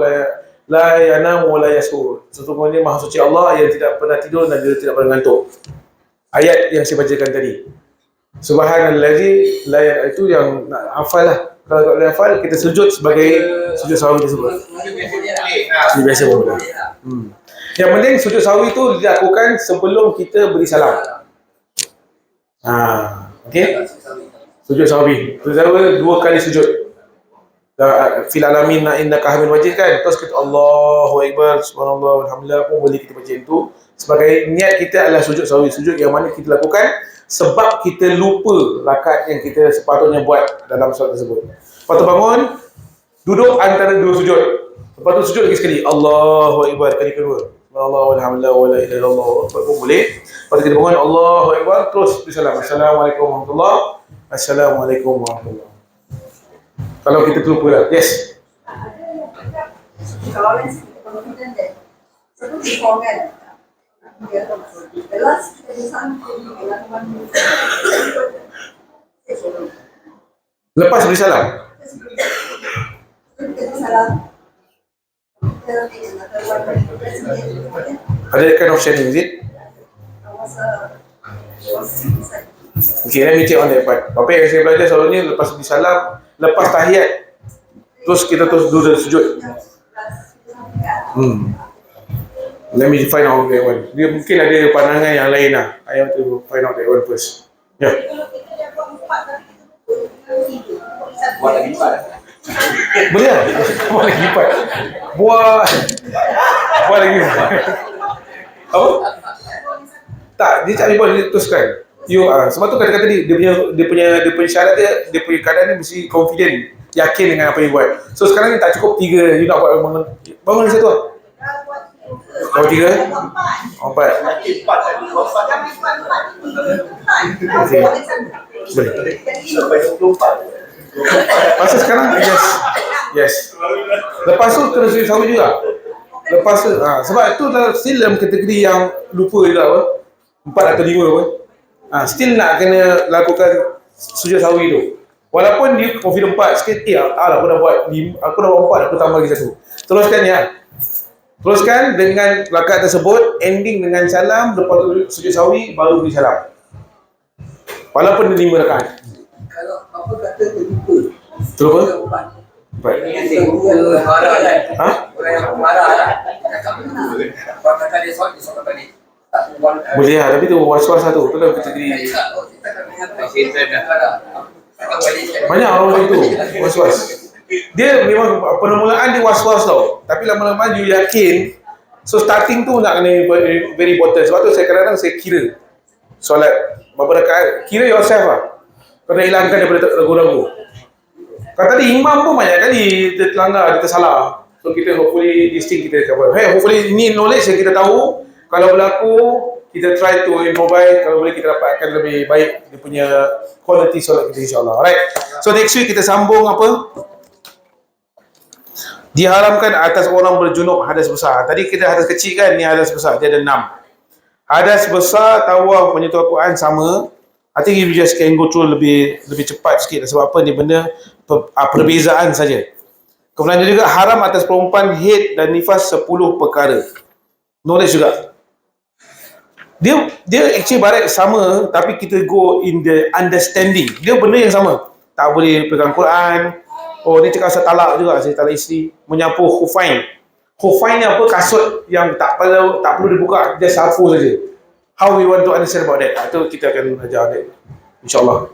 la yanam wa la yasur. Sesungguhnya Maha Suci Allah yang tidak pernah tidur dan dia tidak pernah ngantuk. Ayat yang saya bacakan tadi. Subhanallazi la ya, itu yang nak hafal lah. Kalau tak boleh hafal, kita sujud sebagai sujud sahwi tersebut. Ini biasa pun boleh. Yang penting sujud sahwi itu dilakukan sebelum kita beri salam. Okey. Sujud sahwi. Sujud sahwi 2 kali sujud. Fil alamin innaka hamidum majid kan. Terus kita Allahu akbar, subhanallah, alhamdulillah pun boleh kita baca itu. Sebagai niat kita adalah sujud sahwi, sujud yang mana kita lakukan sebab kita lupa rakaat yang kita sepatutnya buat dalam solat tersebut. Lepas tu bangun, duduk antara 2 sujud. Lepas tu sujud lagi sekali, Allahu akbar kali kedua. Subhanallah walhamdulillah wala ilaha illallah pun boleh. Lepas tu kita bangun Allahu akbar, terus bersalam. Assalamualaikum warahmatullahi wabarakatuh. Assalamualaikum warahmatullahi wabarakatuh. Kalau kita terlupa lah. Yes. Kalau confident that sebelum before kan, the last kita bersama dengan teman Lepas beri salam. Kita salah. Kita tidak Ada kind of sharing, is it? Okay, let me check on that part. Apa yang saya belajar selalunya lepas beri salam, lepas tahiyat, terus kita terus duduk sujud. Let me find out that one. Dia mungkin ada pandangan yang lain lah. I want to find out that one first. Ya. Buat lagi lipat. Boleh lah. Buat lagi lipat. Buat lagi lipat. Apa? Tak, dia tak boleh teruskan. Sebab tu kata-kata dia punya syarat dia punya keadaan ni mesti confident, yakin dengan apa yang buat. So sekarang ni tak cukup 3, you nak buat bangun dari satu lah. Kau 3? 4. Makin 4 tadi. Kau 4 tadi. Okay. Boleh. Sampai 24. Masa sekarang yes. Lepas tu kena sujud sahwi juga. Lepas tu sebab tu still dalam kategori yang lupa juga apa. 4 atau 5 apa. Still nak kena lakukan sujud sahwi tu. Walaupun dia confident 4 sikit, aku dah buat 5, aku dah buat 4, aku tambah lagi 1. Teruskan ya. Teruskan dengan rakaat tersebut, ending dengan salam, lepas tu sujud sahwi, baru beri salam. Walaupun dia 5 rakaat. Kalau apa kata terlupa. Terlupa? Empat. Baik. Marah kan? Ha? Orang yang marah kan? Cakap benar. Kalau kata dia soal, dia soal balik. Tak buang. Boleh lah, tapi tu was-was lah tu. Tu dalam kategori. Banyak orang macam tu, was-was. Dia memang permulaan dia was-was tau. Tapi lama-lama you yakin. So starting tu nak kena very important. Sebab tu saya kadang-kadang saya kira solat berapa rakaat. Kira yourself lah. Kena hilangkan daripada ragu-ragu. Kalau tadi imam pun banyak kali dia terlanggar, dia tersalah. So kita hopefully this thing kita cover. Hopefully ni knowledge yang kita tahu. Kalau berlaku, kita try to improvise. Kalau boleh kita dapatkan lebih baik dia punya quality solat kita insyaAllah. Alright. So next week kita sambung apa? Diharamkan atas orang berjunub hadas besar. Tadi kita hadas kecil kan, ni hadas besar. Dia ada 6. Hadas besar, tawaf, menyentuh Al-Quran sama. I think you just can go through lebih cepat sikit. Sebab apa ni benda perbezaan saja. Kemudian juga haram atas perempuan haid dan nifas 10 perkara. Knowledge juga. Dia actually barat sama, tapi kita go in the understanding. Dia benda yang sama. Tak boleh pegang Quran. Oh, dia cakap saya talak juga, saya talak isteri. Menyapu khufain. Khufain ni apa? Kasut yang tak perlu dibuka, dia sapu saja. How we want to understand about that? Itu kita akan belajar that. InsyaAllah.